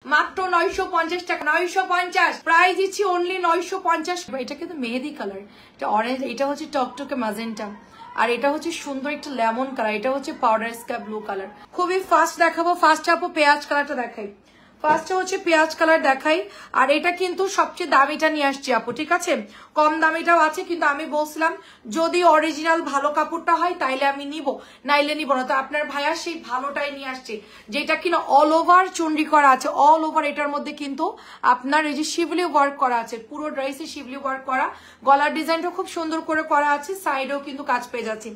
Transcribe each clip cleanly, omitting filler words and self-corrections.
মাত্র 950 টাকা, 950 প্রাইস দিচ্ছি অনলি 950। এটা কিন্তু মেহেদি কালার, এটা অরেঞ্জ, এটা হচ্ছে টকটকে ম্যাজেন্টা, আর এটা হচ্ছে সুন্দর একটা লেমন কালার, এটা হচ্ছে পাউডার স্কাই ব্লু কালার। খুবই ফাস্ট দেখাবো, ফার্স্ট আপু পেঁয়াজ কালারটা দেখাই, ফার্স্টে হচ্ছে পেঁয়াজ কালার দেখাই। আর এটা কিন্তু সবচেয়ে দামিটা নিয়ে আসছি আপু, ঠিক আছে, কম দামিটাও আছে, কিন্তু আমি বলছিলাম যদি অরিজিনাল ভালো কাপড়টা হয় তাইলে আমি নিব, নাইলে নিব না। তো আপনার ভাইয়া সেই ভালোটাই নিয়ে আসছে, যেটা কিনা অল ওভার চুনরি করা আছে, অল ওভার। এটার মধ্যে কিন্তু আপনার এই যে শিবলি ওয়ার্ক করা আছে, পুরো ড্রেসে শিবলি ওয়ার্ক করা, গলার ডিজাইনটা খুব সুন্দর করে করা আছে, সাইডেও কিন্তু কাজ পেয়ে যাচ্ছে।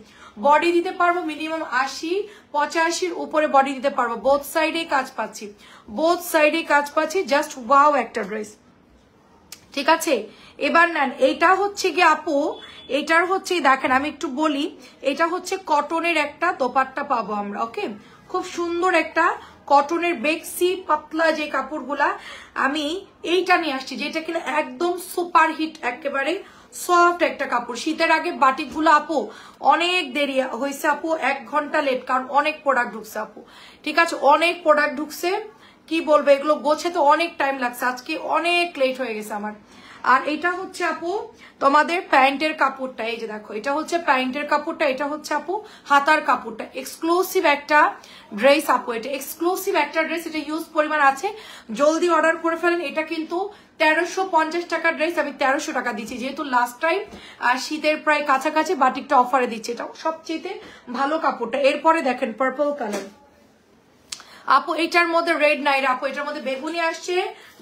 বডি দিতে পারবো মিনিমাম 80-85 উপরে বডি দিতে পারবো, বোথ সাইডে কাজ পাচ্ছি, বোথ সাইডে কাজ পাচ্ছি। জাস্ট ওয়াও একটা ড্রেস, ঠিক আছে। এবার নেন, এইটা হচ্ছে গিয়ে আপু, এটার হচ্ছে দেখেন আমি একটু বলি, এটা হচ্ছে কটনের একটা দোপাট্টা পাবো আমরা, ওকে, খুব সুন্দর একটা কটনের বেক্সি পাতলা যে কাপড়গুলা, আমি এইটা নিয়ে আসছি, যেটা কিনা একদম সুপার হিট, একেবারে সফট একটা কাপড়। শীতের আগে বাটিক গুলো আপু অনেক দেরি হয়েছে আপু, 1 ঘন্টা লেট, কারণ অনেক প্রোডাক্ট ঢুকছে আপু, ঠিক আছে, অনেক প্রোডাক্ট ঢুকছে, কি বলবো, এগুলো গোছাতে অনেক টাইম লাগছে, আজকে অনেক লেট হয়ে গেছে আমার। আর এটা হচ্ছে আপু তোমাদের প্যান্টের কাপড়টা, এই যে দেখো, এটা হচ্ছে প্যান্টের কাপড়টা, এটা হচ্ছে আপু হাতার কাপড়টা, এক্সক্লুসিভ একটা ড্রেস আপু, এটা এক্সক্লুসিভ একটা ড্রেস, এটা ইউজ পরিমাণ আছে, জলদি অর্ডার করে ফেলেন। এটা কিন্তু 1350 টাকার ড্রেস, আমি 1300 টাকা দিচ্ছি, যেহেতু লাস্ট টাইম আর শীতের প্রায় কাছাকাছি বাটিকটা অফারে দিচ্ছে, এটা সবচেয়ে ভালো কাপড়টা। এরপরে দেখেন পার্পল কালার আপু, এটার মধ্যে রেড নাই আপু, এটার মধ্যে বেগুনি আসছে,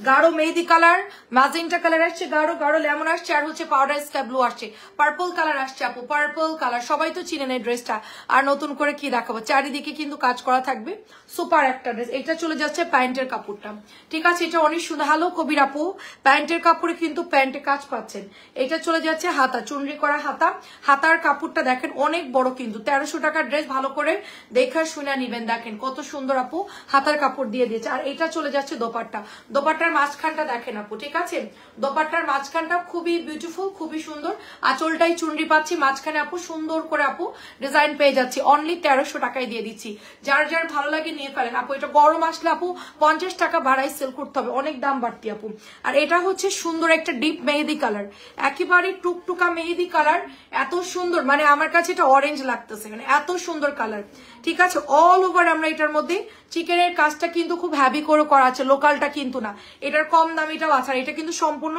গাঢ় মেহেদি কালার, ম্যাজেন্টা কালার আসছে, গাঢ় গাঢ় লেমন আসছে, আর হচ্ছে পাউডার স্কাই ব্লু আসছে, পার্পল কালার আসছে আপু, পার্পল কালার সবাই তো চিনেন এই ড্রেসটা, আর নতুন করে কি দেখাবো, চারিদিকে কিন্তু কাজ করা থাকবে, সুপার একটা ড্রেস। এটা চলে যাচ্ছে প্যান্টের কাপড়টা, ঠিক আছে, এটা অনেক সুন্দর। হ্যালো কবির আপু, প্যান্টের কাপড়ে কিন্তু প্যান্টে কাজ পাচ্ছেন। এটা চলে যাচ্ছে হাতা, চুনরি করা হাতা, হাতার কাপড়টা দেখেন অনেক বড়, কিন্তু 1300 টাকার ড্রেস, ভালো করে দেখা শুনে নিবেন, দেখেন কত সুন্দর আপু হাতার কাপড় দিয়ে দিয়েছে। আর এটা চলে যাচ্ছে দোপাট্টা, দোপাট্টার মাঝখানটা দেখেন আপু, ঠিক আছে, দোপাট্টার মাঝখানটা খুবই বিউটিফুল, খুবই সুন্দর, আঁচলটাই চুনরি পাচ্ছি, মাঝখানে আপু সুন্দর করে আপু ডিজাইন পেয়ে যাচ্ছি, অনলি 1300 টাকায় দিয়ে দিচ্ছি, যার যার ভালো লাগে নিয়ে ফেলেন আপু। এটা গরম আসলে আপু 50 টাকা ভাড়ায় সেল করতে হবে, অনেক দাম বাড়তি আপু। আর এটা হচ্ছে সুন্দর একটা ডিপ মেহেদি কালার, একেবারে টুকটুকা মেহেদি কালার, এত সুন্দর, মানে আমার কাছে এটা অরেঞ্জ লাগতেছে, মানে এত সুন্দর কালার, ঠিক আছে। অল ওভার আমরা এটার মধ্যে চিকেনের কাজটা কিন্তু খুব হ্যাভি করে করা আছে, লোকালটা কিন্তু না, এটার কম দামিটাও আছে, আর এটা কিন্তু সম্পূর্ণ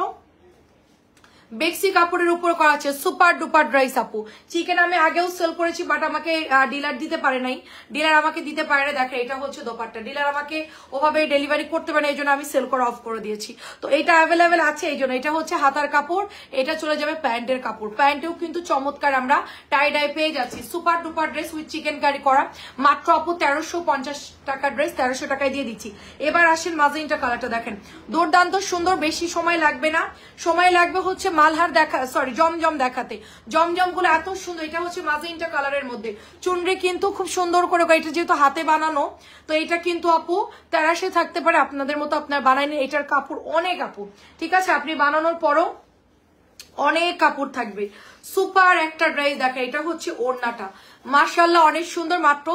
বেক্সি কাপড়ের উপর করা আছে, সুপার ডুপার ড্রেস আপু। চিকেন আমি আগেও সেল করেছি, বাট আমাকে ডিলার দিতে পারে নাই, ডিলার আমাকে দিতে পারে না, দেখে এটা হচ্ছে দোপাট্টা, ডিলার আমাকে ওভাবে ডেলিভারি করতে পারে না, এই জন্য আমি সেল করা অফ করে দিয়েছি। তো এটা অ্যাভেলেবেল আছে, এই জন্য এটা হচ্ছে হাতার কাপড়, এটা চলে যাবে প্যান্টের কাপড়, প্যান্টেও কিন্তু চমৎকার আমরা টাই ডাই পেয়ে যাচ্ছি, super duper dress with chicken curry করা, মাত্র আপু 1350 টাকার ড্রেস 1300 টাকায় দিয়ে দিচ্ছি। এবার আসেন মাজেন্টা কালারটা, দেখেন দুর্দান্ত সুন্দর, বেশি সময় লাগবে না, সময় লাগবে হচ্ছে মালহার দেখা, সরি জমজম দেখাতে, জমজম গুলো এত সুন্দর। এটা হচ্ছে মাজেন্টা কালারের মধ্যে চুনরি কিন্তু খুব সুন্দর করে, এটা যেহেতু হাতে বানানো, তো এটা কিন্তু আপু তেরাশে থাকতে পারে, আপনাদের মতো আপনার বানাইনি, এটার কাপড় অনেক আপু, ঠিক আছে, আপনি বানানোর পরও অনেক কাপড় থাকবে, সুপার একটা ড্রেস দেখা। এটা হচ্ছে ওড়নাটা, মাশাআল্লাহ অনেক সুন্দর, মাত্র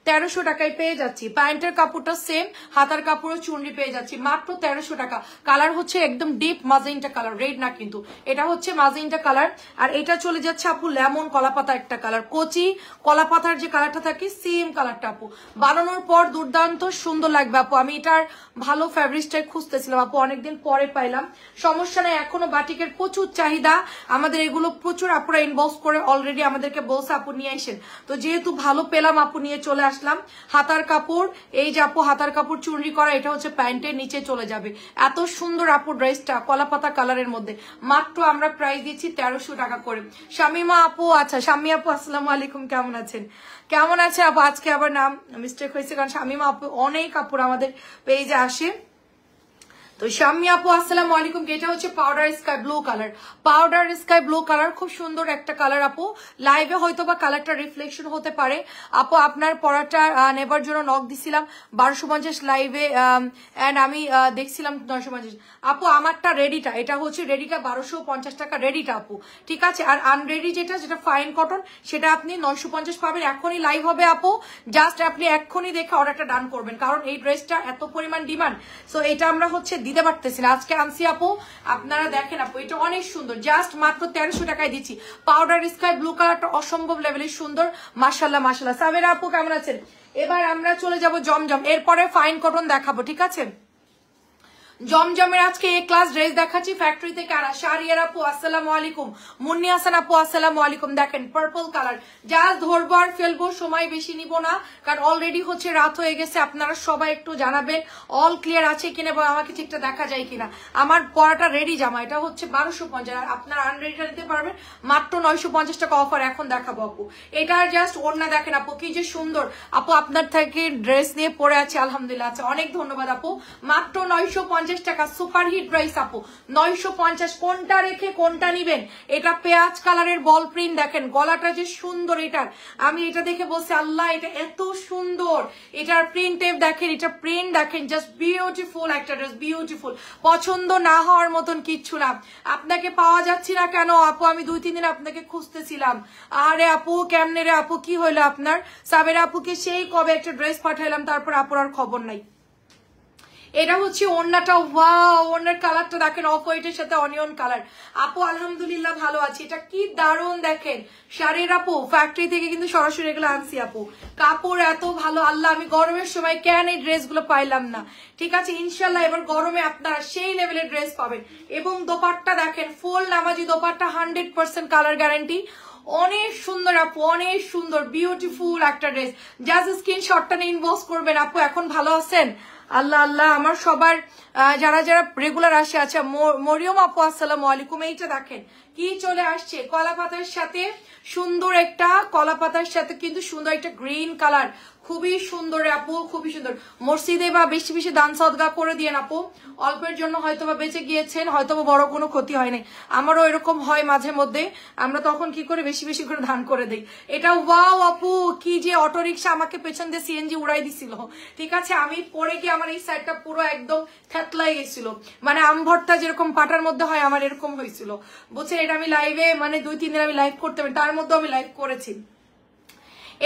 1300 টাকায় পেয়ে যাচ্ছি। প্যান্টের কাপড়টা সেম, হাতার কাপড়ও চুনরি পেয়ে যাচ্ছি, মাত্র 1300 টাকা। কালার হচ্ছে একদম ডিপ মাজেন্টা কালার, রেড না কিন্তু, এটা হচ্ছে মাজেন্টা কালার। আর এটা চলে যাচ্ছে আপু লেমন কলাপাতা একটা কালার, কচি কলাপাতার যে কালারটা থাকে সেম কালারটা আপু, বানানোর পর দুর্দান্ত সুন্দর লাগবে আপু। আমি এটার ভালো ফ্যাব্রিক্সটাই খুঁজতেছিলাম আপু, অনেকদিন পরে পাইলাম, সমস্যা নেই, এখনো বাটিকের প্রচুর চাহিদা, আমাদের এগুলো প্রচুর আপুরা ইনবক্স করে অলরেডি আমাদেরকে বলছে আপু নিয়ে আসেন, তো যেহেতু ভালো পেলাম আপু নিয়ে চলে আসলাম। হাতার কাপড়, এই যে আপু হাতার কাপড় চুনরি করা, এটা হচ্ছে প্যান্টের নিচে চলে যাবে, এত সুন্দর আপু ড্রেসটা কলাপাতা কালারের মধ্যে, মাত্র আমরা প্রাইস দিচ্ছি 1300 টাকা করে। শামিমা আপু, আচ্ছা শামি আপু আসসালামু আলাইকুম, কেমন আছেন, কেমন আছে আপু? আজকে আবার নাম মিস্টেক হয়েছে, কারণ শামিমা আপু অনেক কাপড় আমাদের পেজে আসে, তো শাম্মী আপু আসসালামু আলাইকুম। এটা হচ্ছে powder sky blue colour, powder sky blue colour, খুব সুন্দর একটা কালার আপু। লাইভে হয়তো বা কালারটা রিফ্লেকশন হতে পারে আপু। আপনার পড়াটা নেবার জন্য নক দিছিলাম 1250 লাইভে, এন্ড আমি দেখছিলাম 950 আপু। আমারটা রেডিটা, এটা হচ্ছে রেডিটা 1250 টাকা রেডিটা আপু, ঠিক আছে। আর আনরেডি যেটা ফাইন কটন, সেটা আপনি 950 পাবেন। এখনই লাইভ হবে আপু, জাস্ট আপনি এক্ষুনি দেখে অর্ডারটা ডান করবেন, কারণ এই ড্রেসটা এত পরিমাণ ডিমান্ড। সো এটা আমরা হচ্ছে দিতে পারতেছি না, আজকে আনছি আপু। আপনারা দেখেন আপু, এটা অনেক সুন্দর, জাস্ট মাত্র 1300 টাকায় দিচ্ছি। পাউডার স্কাই ব্লু কালারটা অসম্ভব লেভেলের সুন্দর, মাশাল্লাহ মাশাল্লাহ। সাবেরা আপু কেমন আছেন? এবার আমরা চলে যাব জমজম, এরপরে ফাইন কটন দেখাবো, ঠিক আছে। জমজমের আজকে এ ক্লাস ড্রেস দেখাচ্ছি ফ্যাক্টরি থেকে। আর শারিয়ার আপু আসসালামু আলাইকুম, মুন্নি হাসান আপু আসসালামু আলাইকুম। দেখেন পার্পল কালার, জাস্ট ধরবো আর ফেলবো, সময় বেশি নিব না, কারণ অলরেডি হচ্ছে রাত হয়ে গেছে। আপনারা সবাই একটু জানাবেন অল ক্লিয়ার আছে কিনা বা আমাকে ঠিকটা দেখা যায় কিনা। আমার পরাটা রেডি জামা, এটা হচ্ছে 1250, আর আপনারা আনরেডিটা নিতে পারবেন মাত্র 950 টাকা অফার। এখন দেখাবো আপু, এটার জাস্ট ওড়না দেখেন আপু, কি যে সুন্দর আপু। আপনার থেকে ড্রেস নিয়ে পরে আছে আলহামদুলিল্লাহ। আচ্ছা, অনেক ধন্যবাদ আপু। মাত্র 950 টাকা, সুপার হিট প্রাইস আপু, 950। কোনটা রেখে কোনটা নিবেন? এটা পেঁয়াজ কালারের বল প্রিন্ট, দেখেন গলাটা যে সুন্দর। এটার আমি এটা দেখে বলছি আল্লাহ, এটা এত সুন্দর। এটার প্রিন্ট দেখেন, এটা প্রিন্ট দেখেন, জাস্ট বিউটিফুল একটা ড্রেস, বিউটিফুল। পছন্দ না হওয়ার মতন কিচ্ছু না। আপনাকে পাওয়া যাচ্ছে না কেন আপু? আমি 2-3 দিন আপনাকে খুঁজতেছিলাম। আরে আপু কেমনে রে আপু, কি হইলো আপনার? সাবেরা আপুকে সেই কবে একটা ড্রেস পাঠাইলাম, তারপর আপুর আর খবর নাই। এটা হচ্ছে ওড়নাটা, ওয়াও, ওড়নার কালারটা দেখেন, অফ হোয়াইটের সাথে অনিয়ন কালার। আপু আলহামদুলিল্লাহ ভালো আছি। এটা কি দারুণ দেখেন শাড়ির আপু, ফ্যাক্টরি থেকে কিন্তু সরাসরি এগুলো আনছি আপু। কাপড় এত ভালো, আল্লাহ আমি গরমের সময় কেন এই ড্রেসগুলো পাইলাম না, ঠিক আছে। ইনশাল্লাহ এবার গরমে আপনারা সেই লেভেলের ড্রেস পাবেন। এবং দোপাট্টা দেখেন, ফুল নামাজি দোপাট্টা, 100% কালার গ্যারান্টি। অনেক সুন্দর আপু, অনেক সুন্দর, বিউটিফুল একটা ড্রেস। জাস্ট স্ক্রিনশটটা নিয়ে ইনবক্স করবেন আপু। এখন ভালো আছেন? আল্লাহ আল্লাহ, আমার সবার যারা যারা রেগুলার আসে। আচ্ছা, মরিয়ম আপু আসসালামু আলাইকুম। এইটা দেখেন কি চলে আসছে, কলা পাতার সাথে সুন্দর একটা, কলা পাতার সাথে কিন্তু সুন্দর একটা গ্রিন কালার, খুবই সুন্দর আপু, খুবই সুন্দর। মসজিদে বা বেশি বেশি দান সদগা করে দিয়ে আপু, অল্পের জন্য হয়তো বা বেঁচে গিয়েছেন, হয়তো বা বড় কোনো ক্ষতি হয় নাই। আমারও এরকম হয় মাঝে মধ্যে, আমরা তখন কি করে বেশি বেশি করে দান করে দিই। এটা ওয়াও আপু, কি যে অটোরিকশা আমাকে পেছন দিয়ে সিএনজি উড়াই দিছিল, ঠিক আছে। আমি পরে গিয়ে আমার এই সাইডটা পুরো একদম থেতলাই গেছিল, মানে আম ভর্তা যেরকম পাটার মধ্যে হয়, আমার এরকম হয়েছিল, বুঝছেন। এটা আমি লাইভে, মানে 2-3 দিন আমি লাইভ করতে পারি, তার মধ্যে আমি লাইভ করেছি।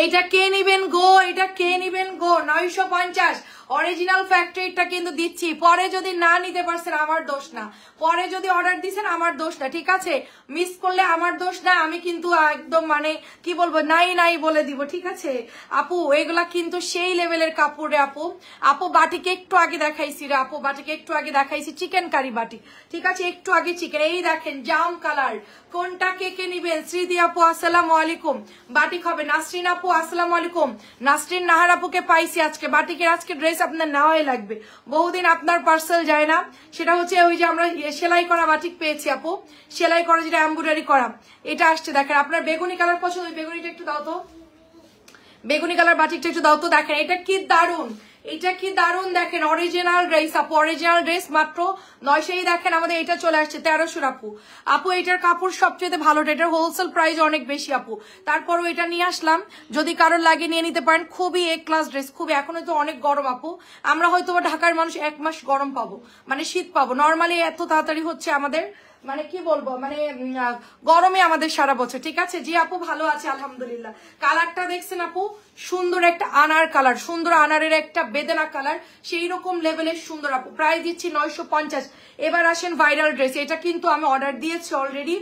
এটা কে নিবেন গো, এটা কে নিবেন গো? 950 অরিজিনাল ফ্যাক্টরিটা কিন্তু দিচ্ছি। পরে যদি না নিতে পারছেন আমার দোষ না, পরে যদি অর্ডার দিছেন আমার দোষ না, ঠিক আছে। মিস করলে আমার দোষ না, আমি কিন্তু একদম মানে কি বলবো, নাই নাই বলে দিব, ঠিক আছে আপু। এগুলা কিন্তু সেই লেভেলের কাপড় রে আপু। আপু বাটিকে একটু আগে দেখাইছি রে আপু, বাটিকে একটু আগে দেখাইছি চিকেন কারি বাটি, ঠিক আছে, একটু আগে চিকেন। এই দেখেন জাম কালার, কোনটা কে কে নিবেন? শ্রীদি আপু আসসালামু আলাইকুম। বাটিক হবে নাসরিন আপু আসসালামু আলাইকুম। নাসরিন নাহার আপুকে পাইছি আজকে। বাটিকের আজকে ড্রেস আপনার নেওয়াই লাগবে, বহুদিন আপনার পার্সেল যায় না। সেটা হচ্ছে ওই যে আমরা সেলাই করা বাটিক পেয়েছি আপু, সেলাই করা, যেটা এমব্রয়ডারি করা, এটা আসছে। দেখেন আপনার বেগুনি কালার পছন্দ, ওই বেগুনিটা একটু দাও তো, বেগুনি কালার বাটিকটা একটু দাও তো। দেখেন এটা কি দারুন, এটা কি দারুন দেখেন, অরিজিনাল ড্রেস আপু, অরিজিনাল ড্রেস মাত্র 900। দেখেন আমাদের এটা চলে আসছে 1300 আপু। আপু এটার কাপড় সবচেয়ে ভালো, এটার হোলসেল প্রাইস অনেক বেশি আপু, তারপরও এটা নিয়ে আসলাম, যদি কারোর লাগে নিয়ে নিতে পারেন। খুবই এ ক্লাস ড্রেস, খুবই। এখন তো অনেক গরম আপু, আমরা হয়তো ঢাকার মানুষ 1 মাস গরম পাবো, মানে শীত পাবো। নর্মালি এত তাড়াতাড়ি হচ্ছে আমাদের, মানে কি বলবো, মানে গরমে আমাদের সারা বছর, ঠিক আছে। জি আপু ভালো আছে আলহামদুলিল্লাহ। কালারটা দেখছেন আপু, সুন্দর একটা আনার কালার, সুন্দর আনারের একটা বেদেনা কালার, সেই রকম লেভেলের সুন্দর আপু। প্রাইস দিচ্ছি 950। এবার আসেন ভাইরাল ড্রেস, এটা কিন্তু আমি অর্ডার দিয়েছি অলরেডি,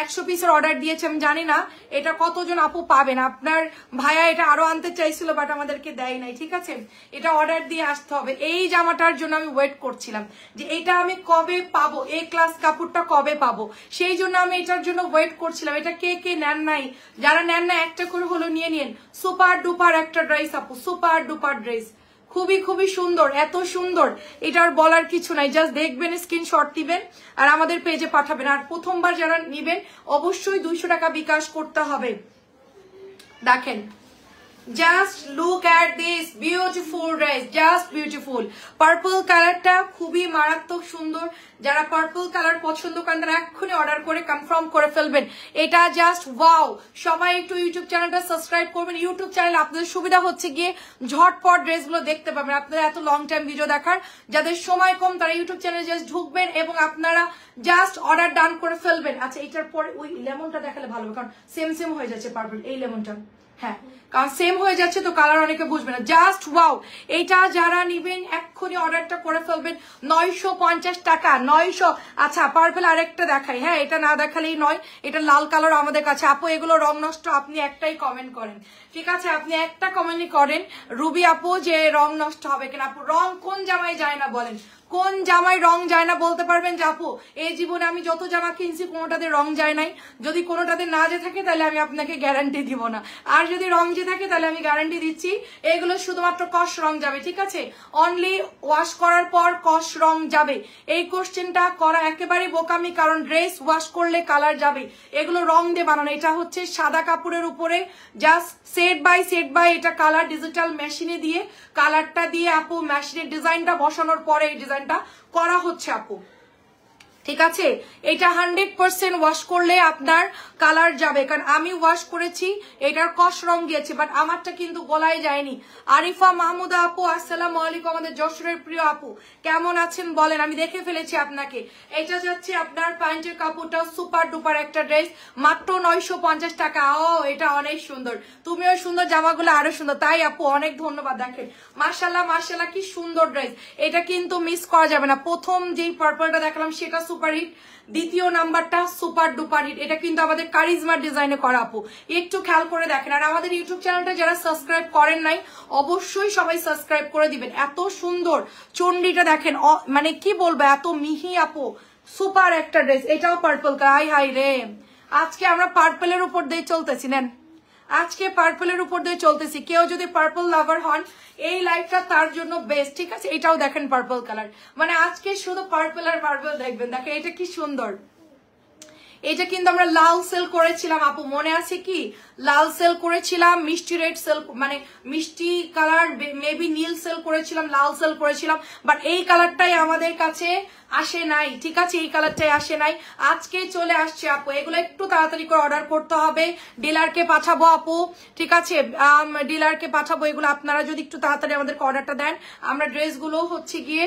100 পিসের অর্ডার দিয়েছি। আমি জানি না এটা কতজন আপু পাবেন। আপনার ভাইয়া এটা আরো আনতে চাইছিল, বাট আমাদেরকে দেয় নাই, ঠিক আছে। এটা অর্ডার দিয়ে আসতে হবে। এই জামাটার জন্য আমি ওয়েট করছিলাম যে এটা আমি কবে পাবো, এই ক্লাস কাপড়টা কবে পাবো, সেই জন্য আমি এটার জন্য ওয়েট করছিলাম। এটা কে কে নেন নাই, যারা নেন না একটা করে হলো নিয়ে নিন। সুপার ডুপার একটা ড্রেস আপু, সুপার ডুপার ড্রেস, খুবই খুবই সুন্দর, এত সুন্দর, এটার বলার কিছু নাই। জাস্ট দেখবেন, স্ক্রিনশট দিবেন আর আমাদের পেজে পাঠাবেন। আর প্রথমবার যারা নিবেন অবশ্যই 200 টাকা বিকাশ করতে হবে। দেখেন just look at this beautiful dress, just beautiful. Purple কালারটা খুবই মারাত্মক সুন্দর। যারা পার্পল কালার পছন্দ করেন তারা এক্ষুনি অর্ডার করে কনফার্ম করে ফেলবেন। এটা জাস্ট ওয়াও। সবাই একটু ইউটিউব চ্যানেলটা সাবস্ক্রাইব করবেন। ইউটিউব চ্যানেলে আপনাদের সুবিধা হচ্ছে গিয়ে ঝটপট ড্রেসগুলো দেখতে পাবেন। আপনারা এত লং টাইম ভিডিও দেখার যাদের সময় কম তারা ইউটিউব চ্যানেলে জাস্ট ঢুকবেন এবং আপনারা জাস্ট অর্ডার ডান করে ফেলবেন। আচ্ছা, এটার পরে ওই লেমনটা দেখালে ভালো হবে, কারণ সেম সেম হয়ে যাচ্ছে পার্পল এই লেমনটা। হ্যাঁ, কারণ সেম হয়ে যাচ্ছে তো কালার অনেকে বুঝবে না। Just wow. এইটা যারা নিবেন এক্ষুনি অর্ডারটা করে ফেলবেন। 950 টাকা, 900। আচ্ছা, পার্পল আরেকটা দেখাই। হ্যাঁ, এটা না দেখালেই নয়, এটা লাল কালার আমাদের কাছে। আপু এগুলো রং নষ্ট, আপনি একটাই কমেন্ট করেন, ঠিক আছে? আপনি একটা কমেন্টই করেন রুবি আপু যে রং নষ্ট হবে কিনা। আপু রং কোন জামাই যায় না বলেন? কোন জামাই রং যায় না বলতে পারবেন? যে আপু এই জীবনে আমি যত জামা কিনছি কোনোটাতে রং যায় নাই। যদি কোনোটাতে না যে থাকে তাহলে আমি আপনাকে গ্যারান্টি দিব না, আর যদি রং যে থাকে তাহলে আমি গ্যারান্টি দিচ্ছি এগুলো শুধুমাত্র কস রং যাবে, ঠিক আছে? অনলি ওয়াশ করার পর কস রং যাবে। এই কোশ্চেনটা করা একেবারে বোকামি, কারণ ড্রেস ওয়াশ করলে কালার যাবে। এগুলো রং দিয়ে বানানো। এটা হচ্ছে সাদা কাপড়ের উপরে জাস্ট সেট বাই এটা কালার ডিজিটাল মেশিনে দিয়ে কালারটা দিয়ে আপু মেশিনের ডিজাইনটা বসানোর পরে এই ডিজাইনটা করা হচ্ছে আপু, ঠিক আছে? এটা 100% ওয়াশ করলে আপনার কালার যাবে, কারণ আমি ওয়াশ করেছি, এটার কস রং দিয়েছি, বাট আমারটা কিন্তু গলায় যায়নি। আরিফা মাহমুদা আপু আসসালামু আলাইকুম, আমাদের যশোরের প্রিয় আপু, কেমন আছেন বলেন? আমি দেখে ফেলেছি আপনাকে। এটা যাচ্ছে আপনার প্যান্টের কাপড়টা সুপার ডুপার একটা ড্রেস, মাত্র 950 টাকা। ও এটা অনেক সুন্দর, তুমিও সুন্দর, জামাগুলো আরো সুন্দর। তাই আপু অনেক ধন্যবাদ। দেখেন মাশাআল্লাহ মাশাআল্লাহ কি সুন্দর ড্রেস। এটা কিন্তু মিস করা যাবে না। প্রথম যেই পার্পলটা দেখালাম সেটা সুপার হিট, দ্বিতীয় নাম্বারটা সুপার ডুপার হিট। এটা কিন্তু আমাদের কারিজমার ডিজাইনে করা আপু, একটু খেয়াল করে দেখেন। আর আমাদের ইউটিউব চ্যানেলটা যারা সাবস্ক্রাইব করেন নাই অবশ্যই সবাই সাবস্ক্রাইব করে দিবেন। এত সুন্দর চন্ডিটা দেখেন, মানে কি বলবো, এত মিহি আপু, সুপার একটা ড্রেস। এটাও পার্পল কালার। হাই রে, আজকে আমরা পার্পলের উপর দিয়ে চলতেছি। নেন, আজকে পার্পলের উপর দিয়ে চলতেছি। কেউ যদি পার্পল লাভার হন এই লাইফটা তার জন্য বেস্ট, ঠিক আছে? এটাও দেখেন পার্পল কালার, মানে আজকে শুধু পার্পল আর পার্পল দেখবেন। দেখেন এটা কি সুন্দর। এটা কিন্তু আমরা লাল সেল করেছিলাম আপু, মনে আছে কি? লাল সেল করেছিলাম, মিষ্টি রেড সেল, মানে মিষ্টি কালার, মেবি নীল সেল করেছিলাম, লাল সেল করেছিলাম, বাট এই কালারটাই আমাদের কাছে আসে নাই, ঠিক আছে? এই কালারটাই আসে নাই, আজকে চলে আসছে আপু। এগুলো একটু তাড়াতাড়ি করে অর্ডার করতে হবে, ডিলারকে পাঠাবো আপু, ঠিক আছে? ডিলারকে পাঠাবো। এগুলো আপনারা যদি একটু তাড়াতাড়ি আমাদেরকে অর্ডারটা দেন, আমরা ড্রেসগুলো হচ্ছে গিয়ে,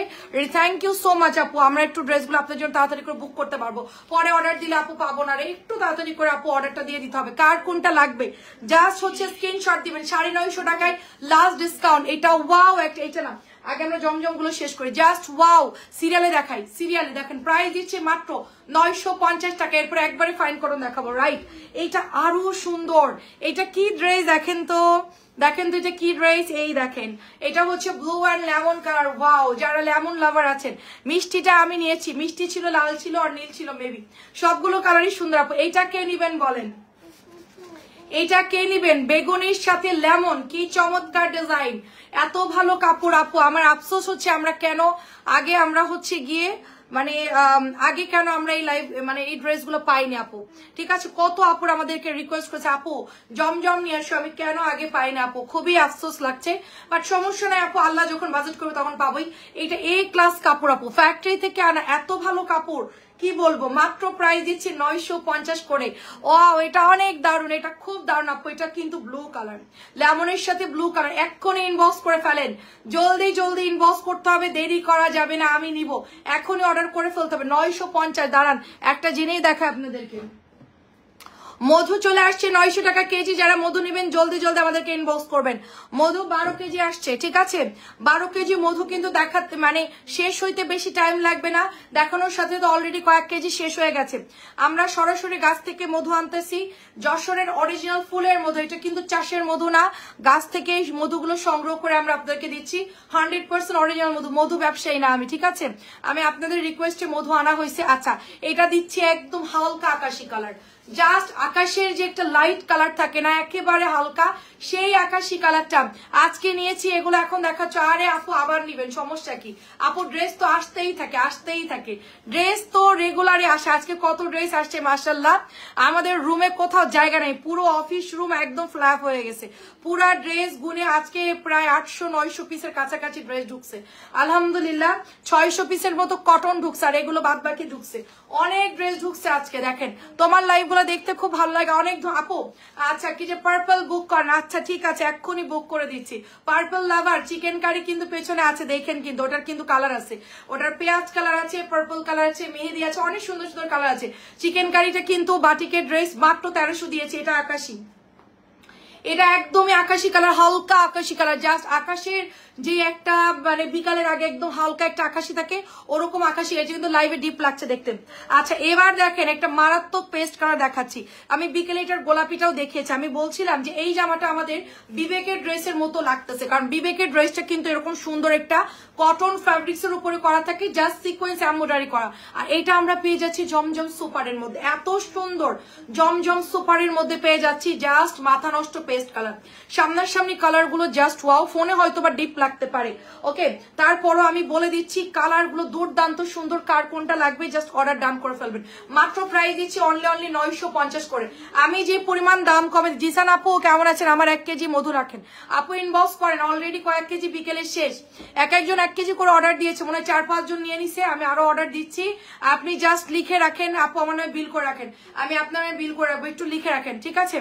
থ্যাংক ইউ সো মাচ আপু, আমরা একটু ড্রেসগুলো আপনার জন্য তাড়াতাড়ি করে বুক করতে পারবো। পরে অর্ডার দিলে আপু পাবো না রে, একটু তাড়াতাড়ি করে আপু অর্ডারটা দিয়ে দিতে হবে। কার কোনটা লাগবে জাস্ট হচ্ছে স্ক্রিনশট দিবেন। 950 টাকায় লাস্ট ডিসকাউন্ট। এটা ওয়াও একটা, এটা না, আগে আমরা জমজম গুলো শেষ করি। জাস্ট ওয়াও, সিরিয়ালে দেখাই, সিরিয়ালে দেখেন প্রাইস দিচ্ছে মাত্র 950 টাকা। এরপর একবারে ফাইন করুন দেখাবো, রাইট? এইটা আরো সুন্দর। এটা কি ড্রেস দেখেন তো, দেখেন তো এটা কি ড্রেস। এই দেখেন, এটা হচ্ছে blue and lemon colour. Wow, যারা লেমন লাভার আছেন, মিষ্টিটা আমি নিয়েছি, মিষ্টি ছিল, লাল ছিল আর নীল ছিল, মেবি সবগুলো কালারই সুন্দর আপু। এইটা কে নিবেন বলেন? এইটা কে নিবেন? বেগুনির সাথে লেমন, কি চমৎকার ডিজাইন, এত ভালো কাপড় আপু। আমার আফসোস হচ্ছে আমরা কেন আগে আমরা হচ্ছে গিয়ে মানে আগে কেন আমরা এই লাইভ মানে এই ড্রেসগুলো পাইনি আপু, ঠিক আছে? কত আপুর আমাদেরকে রিকোয়েস্ট করেছে আপু জমজম নিয়ে আসো, আমি কেন আগে পাইনি আপু, খুবই আফসোস লাগছে। বাট সমস্যা নাই আপু, আল্লাহ যখন বাজেট করবে তখন পাবোই। এটা এ ক্লাস কাপড় আপু, ফ্যাক্টরি থেকে আনা এত ভালো কাপড়, কি বলবো, মাত্র প্রাইস দিচ্ছি 950 করে। ও এটা অনেক দারুণ, এটা খুব দারুণ আপু। এটা কিন্তু ব্লু কালার, লেমনের সাথে ব্লু কালার। এক্ষুনি ইনবক্স করে ফেলেন, জলদি জলদি ইনবক্স করতে হবে, দেরি করা যাবে না। আমি নিব, এখনই অর্ডার করে ফেলতে হবে। 950। দাঁড়ান একটা জিনিস দেখায় আপনাদেরকে, মধু চলে আসছে 900 টাকা কেজি। যারা মধু নেবেন জলদি জলদি আমাদেরকে ইনবক্স করবেন। মধু 12 কেজি আসছে, ঠিক আছে? 12 কেজি মধু কিন্তু দেখাতে মানে শেষ হইতে বেশি টাইম লাগবে না, দেখানোর সাথে তো অলরেডি কয়েক কেজি শেষ হয়ে গেছে। আমরা সরাসরি গাছ থেকে মধু আনতেছি, যশোরের অরিজিনাল ফুলের মধু। এটা কিন্তু চাষের মধু না, গাছ থেকে এই মধুগুলো সংগ্রহ করে আমরা আপনাদেরকে দিচ্ছি। 100% অরিজিনাল মধু, মধু ব্যবসায়ী না আমি, ঠিক আছে? আমি আপনাদের রিকোয়েস্টে মধু আনা হয়েছে। আচ্ছা, এটা দিচ্ছি একদম হালকা আকাশি কালার, জাস্ট আকাশের যে একটা লাইট কালার থাকে না, একেবারে হালকা সেই আকাশি কালারটা আজকে নিয়েছি। এগুলো এখন দেখাচ্ছ, আরে আপু আবার নিবেন, সমস্যা কি আপু? ড্রেস তো আসতেই থাকে, ড্রেস তো রেগুলারই আসে। আজকে কত ড্রেস আসছে মাশাআল্লাহ, আমাদের রুমে কোথাও জায়গা নেই, পুরো অফিস রুম একদম ফ্ল্যাপ হয়ে গেছে। পুরা ড্রেস গুনে আজকে প্রায় 800-900 পিসের কাছাকাছি ড্রেস ঢুকছে আলহামদুলিল্লাহ। 600 পিসের মতো কটন ঢুকছে, আর এগুলো বাদ বাকি ঢুকছে। অনেক ড্রেস ঢুকছে আজকে। দেখেন তোমার লাইভ গুলো দেখতে খুব ভালো লাগে অনেক আপু। আচ্ছা কি যে পার্পল বুক করেন, আচ্ছা ঠিক আছে এক্ষুনি বুক করে দিচ্ছি। পার্পল লাভার চিকেন কারি কিন্তু পেছনে আছে, দেখেন কিন্তু ওটার কিন্তু কালার আছে, ওটার পেঁয়াজ কালার আছে, পার্পল কালার আছে, মেহেদি আছে, অনেক সুন্দর সুন্দর কালার আছে। চিকেন কারিটা কিন্তু বাটিকের ড্রেস মাত্র 1300 দিয়েছে। এটা আকাশি, এটা একদমই আকাশি কালার, হালকা আকাশি কালার, জাস্ট আকাশের যে একটা মানে বিকালের আগে একদম হালকা একটা আকাশি থাকে ওরকম আকাশি। এটা কিন্তু লাইভে ডিপ লাগছে দেখতে। আচ্ছা এবার দেখেন একটা মারাত্মক পেস্ট কালার দেখাচ্ছি। আমি বিকেলে এটার গোলাপিটাও দেখিয়েছি। আমি বলছিলাম যে এই জামাটা আমাদের বিবেকের ড্রেসের মতো লাগতেছে, কারণ বিবেকের ড্রেসটা কিন্তু এরকম সুন্দর একটা কটন ফ্যাব্রিক্স এর উপরে করা থাকে, জাস্ট সিকোয়েন্স এমব্রয়ডারি করা। আর এটা আমরা পেয়ে যাচ্ছি জমজম সুপারের মধ্যে, এত সুন্দর জমজম সুপারের মধ্যে পেয়ে যাচ্ছি, জাস্ট মাথা নষ্ট পেস্ট কালার। সামনাসামনি কালার গুলো জাস্ট ওয়াও, ফোনে হয়তো বা ডিপ লাগতে পারে ওকে, তারপরও আমি বলে দিচ্ছি কালার গুলো দুর্দান্ত সুন্দর। কার কোনটা লাগবে জাস্ট অর্ডার ডান করে ফেলবেন। মাত্র প্রাইস দিচ্ছি অনলি 950 করে। আমি যে পরিমাণ দাম কমে। জিসান আপু কেমন আছেন? আমার 1 কেজি মধু রাখেন আপু, ইনবক্স করেন। অলরেডি কয়েক কেজি বিকেলে শেষ, এক একজন 1 কেজি করে অর্ডার দিয়েছে, মনে হয় 4-5 জন নিয়ে নিছে। আমি আরো অর্ডার দিচ্ছি, আপনি জাস্ট লিখে রাখেন আপু, আমার নামে বিল করে রাখেন, আমি আপনার নামে বিল করে রাখবো, একটু লিখে রাখেন ঠিক আছে।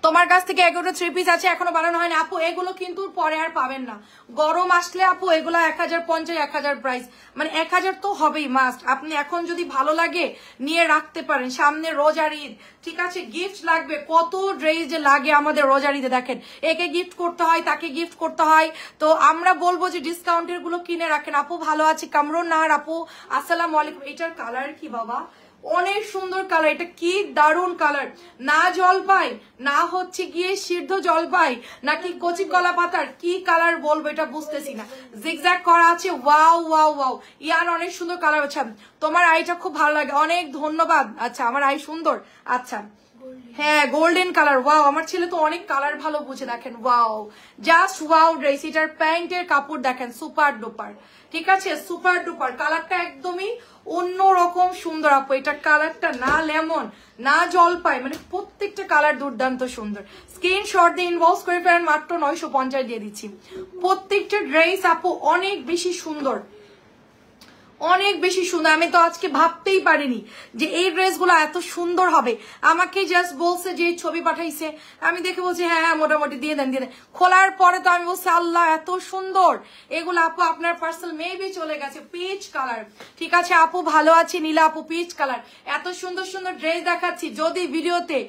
তোমার কাছ থেকে 11টা 3 পিস আছে এখনো বানানো হয়নি আপু, এগুলো কিন্তু পরে আর পাবেন না। গরম আসলে আপু এগুলো 1050 1000 প্রাইস, মানে 1000 তো হবেই মাস্ট। আপনি এখন যদি ভালো লাগে নিয়ে রাখতে পারেন, সামনে রোজার ঈদ ঠিক আছে, গিফট লাগবে, কত ড্রেস যে লাগে আমাদের রোজার ঈদে। দেখেন একে গিফট করতে হয়, তাকে গিফট করতে হয়, তো আমরা বলবো যে ডিসকাউন্টের গুলো কিনে রাখেন। আপু ভালো আছি, কামরুন নাহার আপু আসসালামু আলাইকুম। এটার কালার কি বাবা, অনেক সুন্দর কালার, এটা কি দারুন কালার, না জলপাই না হচ্ছে গিয়ে সিদ্ধ জলপাই নাকি কচি কলা পাতার কি কালার বলবো এটা বুঝতেছি না। জিগজ্যাগ করা আছে, ওয়াও ওয়াও ওয়াও, ইয়ার অনেক সুন্দর কালার। আচ্ছা তোমার আইটা খুব ভালো লাগে, অনেক ধন্যবাদ। আচ্ছা আমার আই সুন্দর, আচ্ছা হ্যাঁ গোল্ডেন কালার, ওয়াও আমার ছেলে তো অনেক কালার ভালো বুঝে। দেখেন ওয়াও, জাস্ট ওয়াও ড্রেস। এটার প্যান্টের কাপড় দেখেন সুপার ডুপার, ঠিক আছে সুপার ডুপার, কালারটা একদমই অন্যরকম সুন্দর আপু। এটার কালারটা না লেমন না জলপাই, মানে প্রত্যেকটা কালার দুর্দান্ত সুন্দর। স্ক্রিনশট দিয়ে ইনবক্স করে ফেলেন, মাত্র 950 দিয়ে দিচ্ছি। প্রত্যেকটা ড্রেস আপু অনেক বেশি সুন্দর, অনেক বেশি সুন্দর। আমি তো আজকে ভাবতেই পারিনি যে এই ড্রেসগুলো এত সুন্দর হবে। আমাকে জাস্ট বলছে যে ছবি পাঠাইছে, আমি দেখে বলছি হ্যাঁ হ্যাঁ মোটামুটি দিয়ে দেন দিয়ে দেন। খোলার পরে তো আমি বলছি আল্লাহ এত সুন্দর এগুলো। আপু আপনার পার্সেল মেবি চলে গেছে, পিচ কালার, ঠিক আছে আপু ভালো আছি। নীলা আপু পিচ কালার, এত সুন্দর সুন্দর ড্রেস দেখাচ্ছি, যদি ভিডিওতে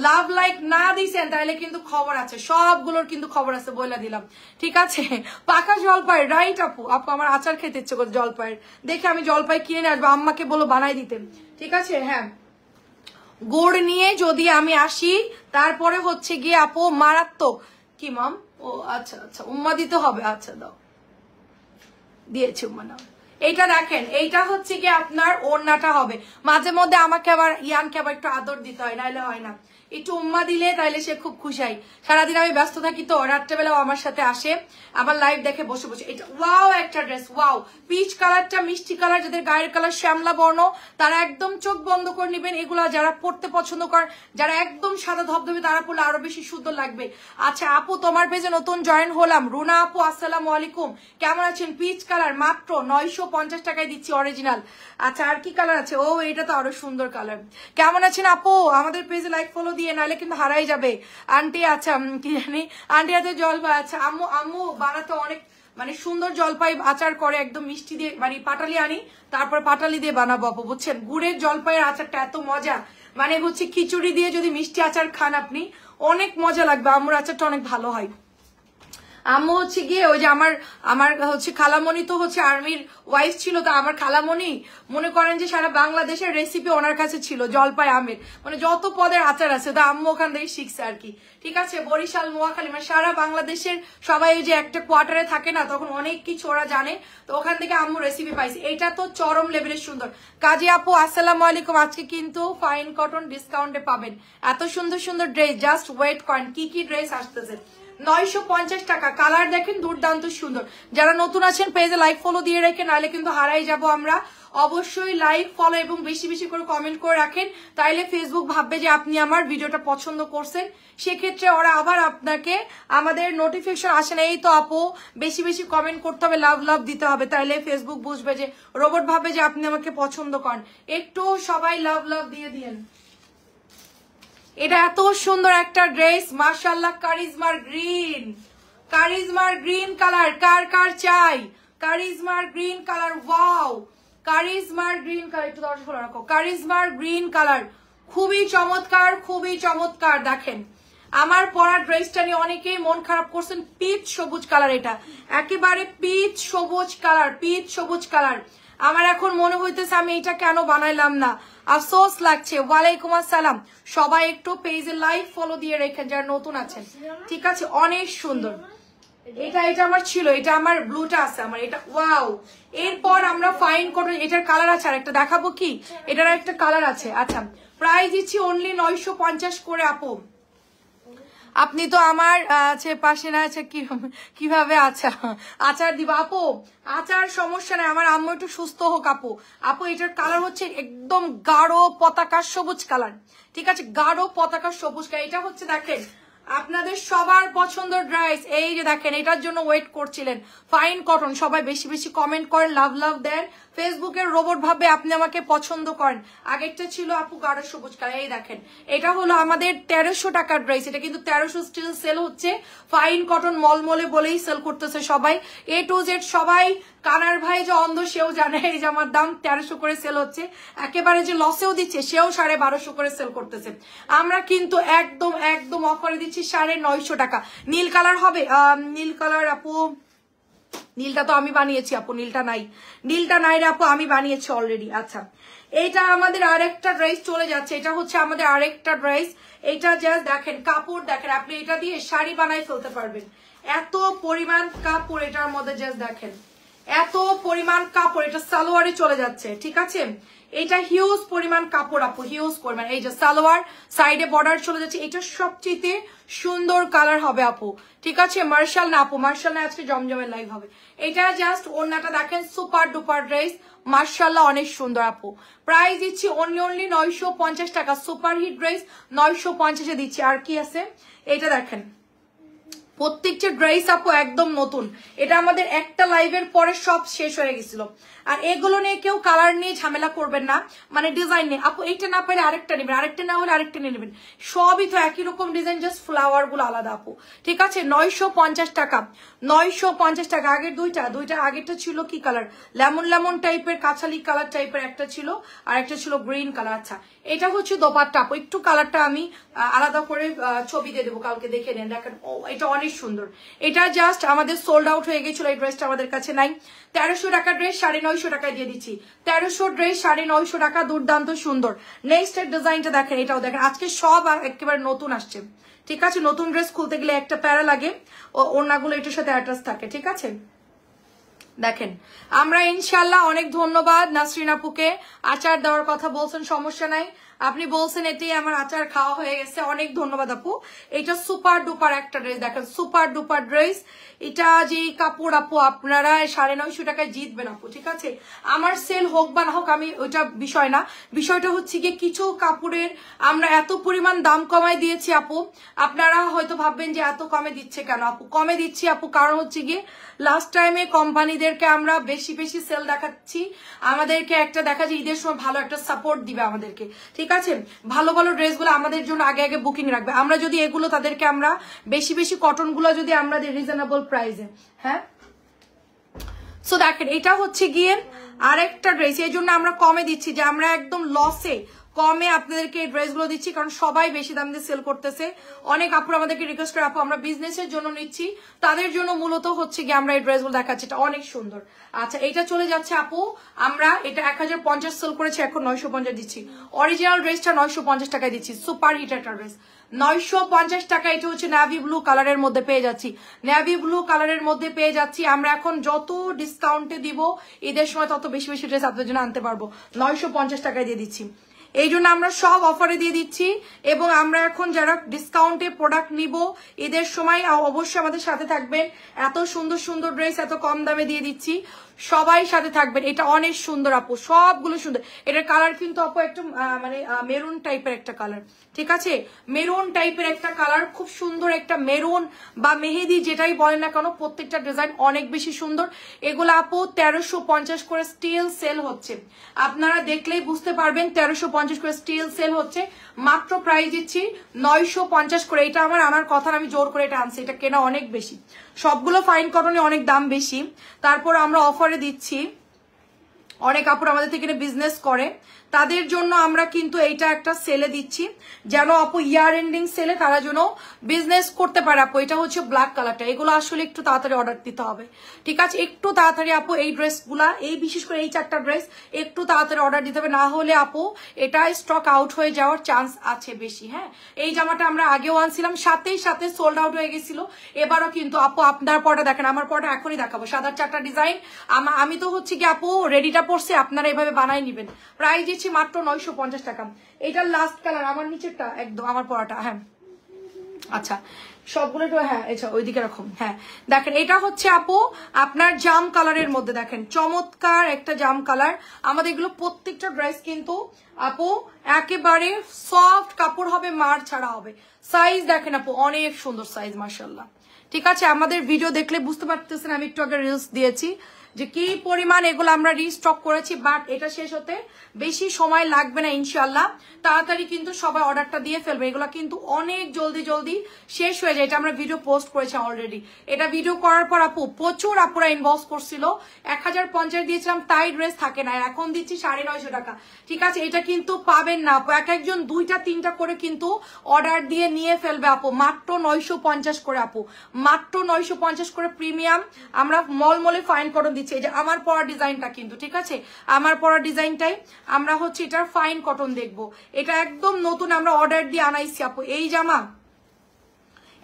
লাভ লাইক না দিয়েছেন তাহলে কিন্তু খবর আছে, সবগুলোর কিন্তু খবর আছে বলে দিলাম, ঠিক আছে। পাকা জলপাই রাইট আপু, আপু আমার আচার খেতে ইচ্ছে করছে জলপাইয়ের, দেখে আমি জলপাই কিনে আসবো, আম্মাকে বলো বানাই দিতে, ঠিক আছে। হ্যাঁ গুড় নিয়ে যদি আমি আসি, তারপরে হচ্ছে গিয়ে আপু মারাত্মক কি মাম, ও আচ্ছা আচ্ছা উম্মা দিতে হবে, আচ্ছা দাও দিয়েছি উম্মা নাও। এইটা দেখেন, এইটা হচ্ছে কি আপনার ওড়নাটা হবে। মাঝে মধ্যে আমাকে আবার ইয়ানকে আবার একটু আদর দিতে হয়, নাইলে হয় না। একটু উম্মা দিলে তাইলে সে খুব খুশি হয়। সারাদিন আমি ব্যস্ত থাকি তো, রাত্রেবেলাও আমার সাথে আসে, আবার লাইভ দেখে বসে বসে। এটা ওয়াও একটা ড্রেস, ওয়াও পিচ কালারটা মিষ্টি কালার, যাদের গায়ের কালার শ্যামলা বর্ণ তারা একদম চোখ বন্ধ করে নেবেন। এগুলা যারা পড়তে পছন্দ করেন, যারা একদম সাদা ধবধবে তারা পড়লে আরো বেশি সুন্দর লাগবে। আচ্ছা আপু তোমার পেজে নতুন জয়েন হলাম, রুনা আপু আসসালামু আলাইকুম, কেমন আছেন? পিচ কালার মাত্র 950 টাকায় দিচ্ছি অরিজিনাল। আচ্ছা আর কি কালার আছে? ও এটা তো আরো সুন্দর কালার। কেমন আছেন আপু? আমাদের পেজে লাইক ফলো দিয়ে, নাহলে কিন্তু হারাই যাবে। আন্টি আচ্ছা কি জানি আন্টি হাতে জলপাই, আচ্ছা আম্মু আম্মু বানাতে অনেক মানে সুন্দর জলপাই আচার করে, একদম মিষ্টি দিয়ে মানে পাটালি আনি, তারপর পাটালি দিয়ে বানাবো আপু, বুঝছেন। গুড়ের জলপাইয়ের আচারটা এত মজা, মানে হচ্ছে খিচুড়ি দিয়ে যদি মিষ্টি আচার খান আপনি অনেক মজা লাগবে। আম্মুর আচারটা অনেক ভালো হয়। আম্মু হচ্ছে গিয়ে ওই যে আমার আমার হচ্ছে খালামণি তো হচ্ছে আর্মির ওয়াইফ ছিল, তো আমার খালামণি মনে করেন যে সারা বাংলাদেশের রেসিপি ওনার কাছে ছিল, জলপাই আমের মানে যত পদের আচার আছে তো আম্মু ওখান থেকে শিখছে আর কি। ঠিক আছে, বরিশাল নোয়াখালী মানে সারা বাংলাদেশের সবাই যে একটা কোয়ার্টারে থাকে না, তখন অনেক কিছু ওরা জানে, তো ওখান থেকে আম্মু রেসিপি পাইছে। এটা তো চরম লেভেলের সুন্দর। কাজী আপু আসসালামু আলাইকুম, আজকে কিন্তু ফাইন কটন ডিসকাউন্টে পাবেন এত সুন্দর সুন্দর ড্রেস, জাস্ট ওয়েট করেন কি কি ড্রেস আসতেছে। 950 টাকা, কালার দেখেন দুর্দান্ত সুন্দর। যারা নতুন আছেন পেজে লাইক ফলো দিয়ে রেখে, নাহলে কিন্তু হারাই যাব আমরা। অবশ্যই লাইক ফলো এবং বেশি বেশি করে কমেন্ট করে রাখেন, তাইলে ফেসবুক ভাববে যে আপনি আমার ভিডিওটা পছন্দ করছেন, সেক্ষেত্রে ওরা আবার আপনাকে আমাদের নোটিফিকেশন আসে না। এই তো আপু বেশি বেশি কমেন্ট করতে হবে, লাভ লাভ দিতে হবে, তাইলে ফেসবুক বুঝবে যে রোবট ভাববে যে আপনি আমাকে পছন্দ করেন। একটু সবাই লাভ লাভ দিয়ে দিয়েন। এটা এত সুন্দর একটা ড্রেস, মাশাআল্লাহ, কারিজমার গ্রিন, কারিজমার গ্রিন কালার, কার কার চাই কারিজমার গ্রিন কালার, ওয়াও কারিজমার গ্রিন কালার, একটু দরজা খোলা রাখো, কারিজমার গ্রিন কালার খুবই চমৎকার, খুবই চমৎকার। দেখেন আমার পরা ড্রেসটা নিয়ে অনেকেই মন খারাপ করছেন, পিচ সবুজ কালার, এটা একেবারে পিচ সবুজ কালার, পিচ সবুজ কালার। আমার এখন মনে হইতেছে আমি এটা কেন বানাইলাম না, আফসোস লাগছে। ওয়ালাইকুম আসসালাম, সবাই একটু পেজে লাইক ফলো দিয়ে রেখেন যারা নতুন আছেন। ঠিক আছে, অনেক সুন্দর। এটা আমার ছিল, এটা আমার ব্লুটা আছে আমার, এটা ওয়াও। এরপর আমরা ফাইন কটন, এটার কালার আছে আর একটা দেখাবো কি, এটার একটা কালার আছে। আচ্ছা, প্রাইস দিচ্ছি অনলি 950 করে। আপু আপনি তো আমার পাশে না আছে, কিভাবে আচার দিব আপু? আচার সমস্যা নাই, আমার আম্মু একটু সুস্থ হোক আপু। আপু এটার কালার হচ্ছে একদম গাঢ় পতাকা সবুজ কালার, ঠিক আছে, গাঢ় পতাকা সবুজ কালার। এটা হচ্ছে দেখেন আপনাদের সবার পছন্দের ড্রেস, এই যে দেখেন এটার জন্য ওয়েট করছিলেন, ফাইন কটন। সবাই বেশি বেশি কমেন্ট করেন, লাভ লাভ দেন, ফেসবুকের রোবট ভাবে আপনি আমাকে পছন্দ করেন। আগেরটা ছিল আপু গাঢ় সবুজ কালার, এই দেখেন এটা হলো আমাদের 1300 টাকার ড্রেস, এটা কিন্তু 1300 স্টিল সেল হচ্ছে, ফাইন কটন মলমলে বলেই সেল করতেছে সবাই, A to Z সবাই। কানার ভাই যে অন্ধ সেও জানে এই যে আমার দাম 1300 করে সেল হচ্ছে, একেবারে যে লসেও দিচ্ছে সেও 1250 করে সেল করতেছে। আমরা কিন্তু একদম একদম অফারে দিচ্ছি 950 টাকা। নীল কালার হবে, নীল কালার আপু, নীলটা তো আমি বানিয়েছি আপু, নীলটা নাই, নীলটা নাই রে আপু, আমি বানিয়েছি অলরেডি। আচ্ছা, এটা আমাদের আরেকটা ড্রেস চলে যাচ্ছে, এটা হচ্ছে আমাদের আরেকটা ড্রেস। এটা জাস্ট দেখেন কাপড় দেখেন, আপনি এটা দিয়ে শাড়ি বানাই ফেলতে পারবেন, এত পরিমাণ কাপড় এটার মধ্যে, জাস্ট দেখেন এত পরিমাণ কাপড়, এটা সালোয়ারে চলে যাচ্ছে। ঠিক আছে, এটা হিউজ পরিমাণ কাপড় আপু, হিউজ পরিমাণ। এই যে সালোয়ার, সাইডে বর্ডার চলে যাচ্ছে, এটা সবচেয়ে সুন্দর কালার হবে আপু। ঠিক আছে, মার্শাল না আপু, মার্শাল না, আজকে জমজমের লাইভ হবে। এটা জাস্ট ওন্নাটা দেখেন, সুপার ডুপার ড্রেস, মার্শাল্লাহ অনেক সুন্দর আপু। প্রাইস দিচ্ছি অনলি 950 টাকা, সুপার হিট ড্রেস 950-এ দিচ্ছি। আর কি আছে এটা দেখেন, প্রত্যেকটা ড্রেস আপু একদম নতুন, এটা আমাদের একটা লাইভের পরে সব শেষ হয়ে গেছিল। আর এগুলো নিয়ে কেউ কালার নিয়ে ঝামেলা করবেন না, মানে ডিজাইন নিয়ে আপু এইটা না পাইলে আরেকটা নেবেন, আরেকটা না হলে আরেকটা নিয়ে নেবেন, সবই তো একই রকম ডিজাইন, জাস্ট ফ্লাওয়ার গুলো আলাদা আপু। ঠিক আছে, 950 টাকা, 950 টাকা। আগের দুইটা আগেরটা ছিল কি কালার, লেমন লেমন টাইপের, কাঁচালি কালার টাইপের একটা ছিল, আর একটা ছিল গ্রিন কালার। আচ্ছা, এটা হচ্ছে দোপাট্টা আপু, একটু কালারটা আমি আলাদা করে ছবি দিয়ে দেবো, কালকে দেখে নেন। দেখেন এটা অনেক সুন্দর, এটা জাস্ট আমাদের সোল্ড আউট হয়ে গেছিল, এই ড্রেসটা আমাদের কাছে নাই। 1300 টাকা ড্রেস 950 টাকায় দিয়ে দিচ্ছি, 1300 ড্রেস 950 টাকা, দুর্দান্ত সুন্দর। নেক্সট এর ডিজাইনটা দেখেন, এটাও দেখেন, আজকে সব একেবারে নতুন আসছে। ঠিক আছে, নতুন ড্রেস খুলতে গেলে একটা প্যারা লাগে, ওড়নাগুলো এটার সাথে অ্যাটাচ থাকে। ঠিক আছে, দেখেন আমরা ইনশাল্লাহ, অনেক ধন্যবাদ নাসরিন আপুকে, আচার দেওয়ার কথা বলছেন, সমস্যা নাই, আপনি বলছেন এটাই আমার আচার খাওয়া হয়ে গেছে, অনেক ধন্যবাদ আপু। এটা সুপার ডুপার একটা ড্রেস, দেখেন সুপার ডুপার ড্রেস, এটা যে কাপড় আপু আপনারা 950 টাকায় জিতবেন আপু। ঠিক আছে, আমার সেল হোক বা না হোক আমি ওইটা বিষয় না, বিষয়টা হচ্ছে গিয়ে কিছু কাপড়ের আমরা এত পরিমাণ দাম কমাই দিয়েছি আপু, আপনারা হয়তো ভাববেন যে এত কমে দিচ্ছে কেন আপু, কমে দিচ্ছি আপু কারণ হচ্ছে গিয়ে লাস্ট টাইমে কোম্পানিদেরকে আমরা বেশি বেশি সেল দেখাচ্ছি, আমাদেরকে একটা দেখা যায় ঈদের সময় ভালো একটা সাপোর্ট দিবে আমাদেরকে। ঠিক আছে, ভালো ভালো ড্রেসগুলো আমাদের জন্য আগে আগে বুকিং রাখবে, আমরা যদি এগুলো তাদেরকে আমরা বেশি বেশি কটন গুলো যদি আমরা রিজনেবল প্রাইসে, হ্যাঁ। সো দেখেন এটা হচ্ছে গিয়ে আরেকটা ড্রেস, এই জন্য আমরা কমে দিচ্ছি যে আমরা একদম লসে কমে আপনাদেরকে এই ড্রেসগুলো দিচ্ছি, কারণ সবাই বেশি দাম দিয়ে সেল করতেছে। অনেক আপুরা আমাদেরকে রিকোয়েস্ট করে, আপু আমরা বিজনেসের জন্য নিচ্ছি, তাদের জন্য মূলত হচ্ছে কি আমরা এই ড্রেসগুলো দেখাচ্ছি। এটা অনেক সুন্দর। আচ্ছা, এটা চলে যাচ্ছে আপু, আমরা এটা 1050 সেল করেছি, এখন 950 দিচ্ছি। অরিজিনাল ড্রেসটা 950 টাকায় দিচ্ছি, সুপার হিট একটা ড্রেস 950 টাকা। এটা হচ্ছে নেভি ব্লু কালারের মধ্যে পেয়ে যাচ্ছি, নেভি ব্লু কালারের মধ্যে পেয়ে যাচ্ছি। আমরা এখন যত ডিসকাউন্টে দিব ঈদের সময় তত বেশি বেশি ড্রেস আপনাদের জন্য আনতে পারবো। 950 টাকায় দিয়ে দিচ্ছি, এই জন্য আমরা সব অফারে দিয়ে দিচ্ছি। এবং আমরা এখন যারা ডিসকাউন্টে প্রোডাক্ট নিব ঈদের সময় অবশ্যই আমাদের সাথে থাকবেন। এত সুন্দর সুন্দর ড্রেস এত কম দামে দিয়ে দিচ্ছি, সবাই সাথে থাকবেন। এটা অনেক সুন্দর আপু, সবগুলো সুন্দর। এটার কালার কিন্তু আপু একটু মানে মেরুন টাইপের একটা কালার, ঠিক আছে, মেরুন টাইপের একটা কালার, খুব সুন্দর একটা মেরুন বা মেহেদি যেটাই বলেন না কেন, প্রত্যেকটা ডিজাইন অনেক বেশি সুন্দর। এগুলো আপু 1350 করে স্টিল সেল হচ্ছে, আপনারা দেখলেই বুঝতে পারবেন 1350 করে স্টিল সেল হচ্ছে। মাত্র প্রাইস দিচ্ছি 950 করে। এটা আমার আনার কথা, আমি জোর করে এটা আনছি, এটা কেনা অনেক বেশি, সবগুলো ফাইন কটনে অনেক দাম বেশি, তারপর আমরা অফারে দিচ্ছি। অনেক কাপড় আমাদের থেকে বিজনেস করে, তাদের জন্য আমরা কিন্তু এইটা একটা সেলে দিচ্ছি, যেন আপু ইয়ার এন্ডিং সেলে তারা যেন বিজনেস করতে পারে। আপু এটা হচ্ছে ব্ল্যাক কালারটা, এগুলো আসলে একটু তাড়াতাড়ি অর্ডার দিতে হবে, ঠিক আছে, একটু তাড়াতাড়ি আপু এই ড্রেসগুলা, এই বিশেষ করে এই 4টা ড্রেস একটু তাড়াতাড়ি অর্ডার দিতে হবে, না হলে আপু এটা স্টক আউট হয়ে যাওয়ার চান্স আছে বেশি। হ্যাঁ, এই জামাটা আমরা আগেও আনছিলাম, সাথেই সাথে সোল্ড আউট হয়ে গেছিল, এবারও কিন্তু আপু আপনার পরটা দেখেন, আমার পরটা এখনই দেখাবো, সাদার 4টা ডিজাইন। আমি তো হচ্ছে কি আপু রেডিটা পরছি, আপনারা এভাবে বানাই নিবেন। প্রাইস দিচ্ছি মাত্র 950 টাকা। এটা লাস্ট কালার, আমার নিচেরটা একদম আমার পরাটা। হ্যাঁ, আচ্ছা সবগুলো একটু, হ্যাঁ আচ্ছা ওইদিকে রাখুন। হ্যাঁ দেখেন, এটা হচ্ছে আপু আপনার জাম কালারের মধ্যে, দেখেন চমৎকার একটা জাম কালার। আমাদের এগুলো প্রত্যেকটা ড্রেস কিন্তু আপু একেবারে সফট কাপড় হবে, মার ছাড়া হবে। সাইজ দেখেন আপু অনেক সুন্দর সাইজ, মাশাআল্লাহ, ঠিক আছে। আমাদের ভিডিও দেখলে বুঝতে পারতেছেন, আমি একটু আগে রিলস দিয়েছি যে কি পরিমাণ এগুলো আমরা রিস্টক করেছি, বাট এটা শেষ হতে বেশি সময় লাগবে না ইনশাল্লাহ, তাড়াতাড়ি কিন্তু সবাই অর্ডারটা দিয়ে ফেলবে। এগুলো কিন্তু অনেক জলদি জলদি শেষ হয়ে যায়, এটা আমরা ভিডিও পোস্ট করেছি অলরেডি। এটা ভিডিও করার পর আপু প্রচুর আপুরা ইনবক্স করছিল, 1050 দিয়েছিলাম তাই ড্রেস থাকে না, এখন দিচ্ছি 950 টাকা, ঠিক আছে। এটা কিন্তু পাবেন না আপু, এক একজন 2টা 3টা করে কিন্তু অর্ডার দিয়ে নিয়ে ফেলবে আপু, মাত্র 950 করে আপু, মাত্র 950 করে প্রিমিয়াম আমরা মলমলে ফাইন কটন দিচ্ছি। এই যে আমার পরা ডিজাইনটা কিন্তু, ঠিক আছে, আমার পরা ডিজাইনটাই আমরা হচ্ছে এটার ফাইন কটন দেখবো। এটা একদম নতুন, আমরা অর্ডার দিয়ে আনাইছি আপু। এই জামা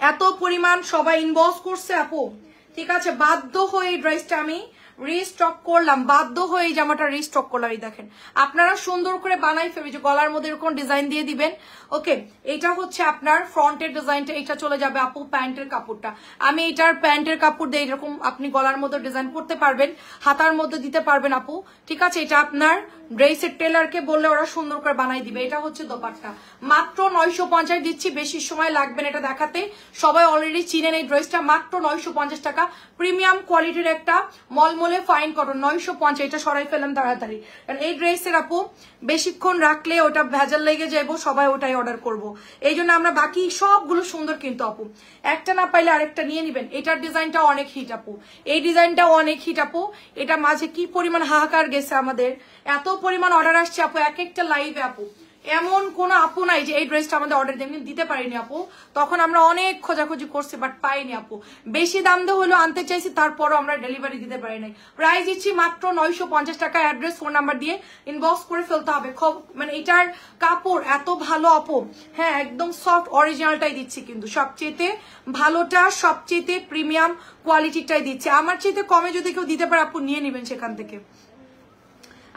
এত পরিমাণ সবাই ইনবক্স করছে আপু, ঠিক আছে, বাধ্য হয়ে এই ড্রেসটা আমি রিস্টক করলাম, বাধ্য হয়ে এই জামাটা রিস্টক করলাম। এই দেখেন, আপনারা সুন্দর করে বানাই ফেলবে, যে গলার মধ্যে এরকম ডিজাইন দিয়ে দিবেন। ওকে, এটা হচ্ছে আপনার ফ্রন্টের ডিজাইনটা, এটা চলে যাবে আপু প্যান্টের কাপড়টা। আমি এটার প্যান্টের কাপড় দিয়ে এরকম আপনি গলার মধ্যে ডিজাইন করতে পারবেন, হাতার মধ্যে দিতে পারবেন আপু, ঠিক আছে। এটা আপনার ড্রেসের টেলারকে বললে ওরা সুন্দর করে বানাই দিবে। এটা হচ্ছে দোপাট্টা, মাত্র 950 দিচ্ছি, বেশি সময় লাগবে না এটা দেখাতে, সবাই অলরেডি চিনেন এই ড্রেসটা। মাত্র 950 টাকা, প্রিমিয়াম কোয়ালিটির একটা মলমলে ফাইন কটন, 950। এটা সরাই ফেললাম তাড়াতাড়ি, কারণ এই ড্রেসের আপু বেশিক্ষণ রাখলে ওটা ভেজাল লেগে যাবো, সবাই ওটাই অর্ডার করবো, এই জন্য আমরা বাকি সবগুলো সুন্দর কিন্তু আপু, একটা না পাইলে আরেকটা নিয়ে নিবেন। এটার ডিজাইনটা অনেক হিট আপু, এই ডিজাইনটাও অনেক হিট আপু। এটা মাঝে কি পরিমাণ হাহাকার গেছে আমাদের, এত পরিমাণ অর্ডার আসছে আপু, এক একটা লাইভে আপু এমন কোন আপু নাই যে এই ড্রেসটা আমাদের অর্ডার দিতে পারিনি আপু, তখন আমরা অনেক খোঁজাখুঁজি করছি বাট পাইনি আপু, বেশি দাম দিয়ে হলেও আনতে চাইছি, তারপরও আমরা ডেলিভারি দিতে পারি নাই। প্রাইস দিচ্ছি মাত্র 950 টাকা। অ্যাড্রেস ফোন নাম্বার দিয়ে ইনবক্স করে ফেলতে হবে, মানে এটার কাপড় এত ভালো আপু, হ্যাঁ একদম সফট, অরিজিনালটাই দিচ্ছি কিন্তু, সবচেয়ে ভালোটা সবচেয়ে প্রিমিয়াম কোয়ালিটিটাই দিচ্ছে। আমার চাইতে কমে যদি কেউ দিতে পারে আপু নিয়ে নেবেন সেখান থেকে,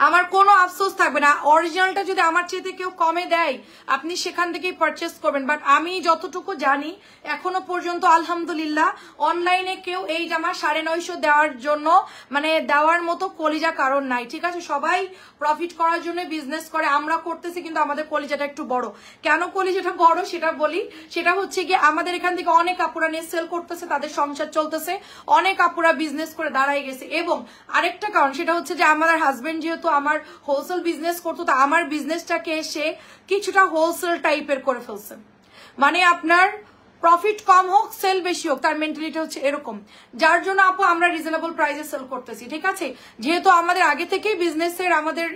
আমার কোনো আফসোস থাকবে না। অরিজিনালটা যদি আমার চেয়ে কেউ কমে দেয় আপনি সেখান থেকেই পারচেস করবেন, বাট আমি যতটুকু জানি এখনো পর্যন্ত আলহামদুলিল্লাহ অনলাইনে কেউ এই জামা 950 দেওয়ার জন্য মানে দেওয়ার মতো কলিজা কারণ নাই, ঠিক আছে। সবাই প্রফিট করার জন্য বিজনেস করে, আমরা করতেছি কিন্তু আমাদের কলিজাটা একটু বড়। কেন কলিজাটা বড় সেটা বলি, সেটা হচ্ছে কি আমাদের এখান থেকে অনেক আপুরা নিয়ে সেল করতেছে, তাদের সংসার চলতেছে, অনেক আপুরা বিজনেস করে দাঁড়াই গেছে। এবং আরেকটা কারণ সেটা হচ্ছে যে আমাদের হাজবেন্ড যেহেতু আমার হোলসেল বিজনেস করতো, তো আমার বিজনেসটাকে এসে কিছুটা হোলসেল টাইপের করে ফেলছে, মানে আপনার প্রফিট কম হোক সেল বেশি হোক, তার মেন্টালিটি হচ্ছে এরকম, যার জন্য আপু আমরা রিজনেবল প্রাইসে সেল করতেছি। ঠিক আছে, যেহেতু আমাদের আগে থেকেই বিজনেসের আমাদের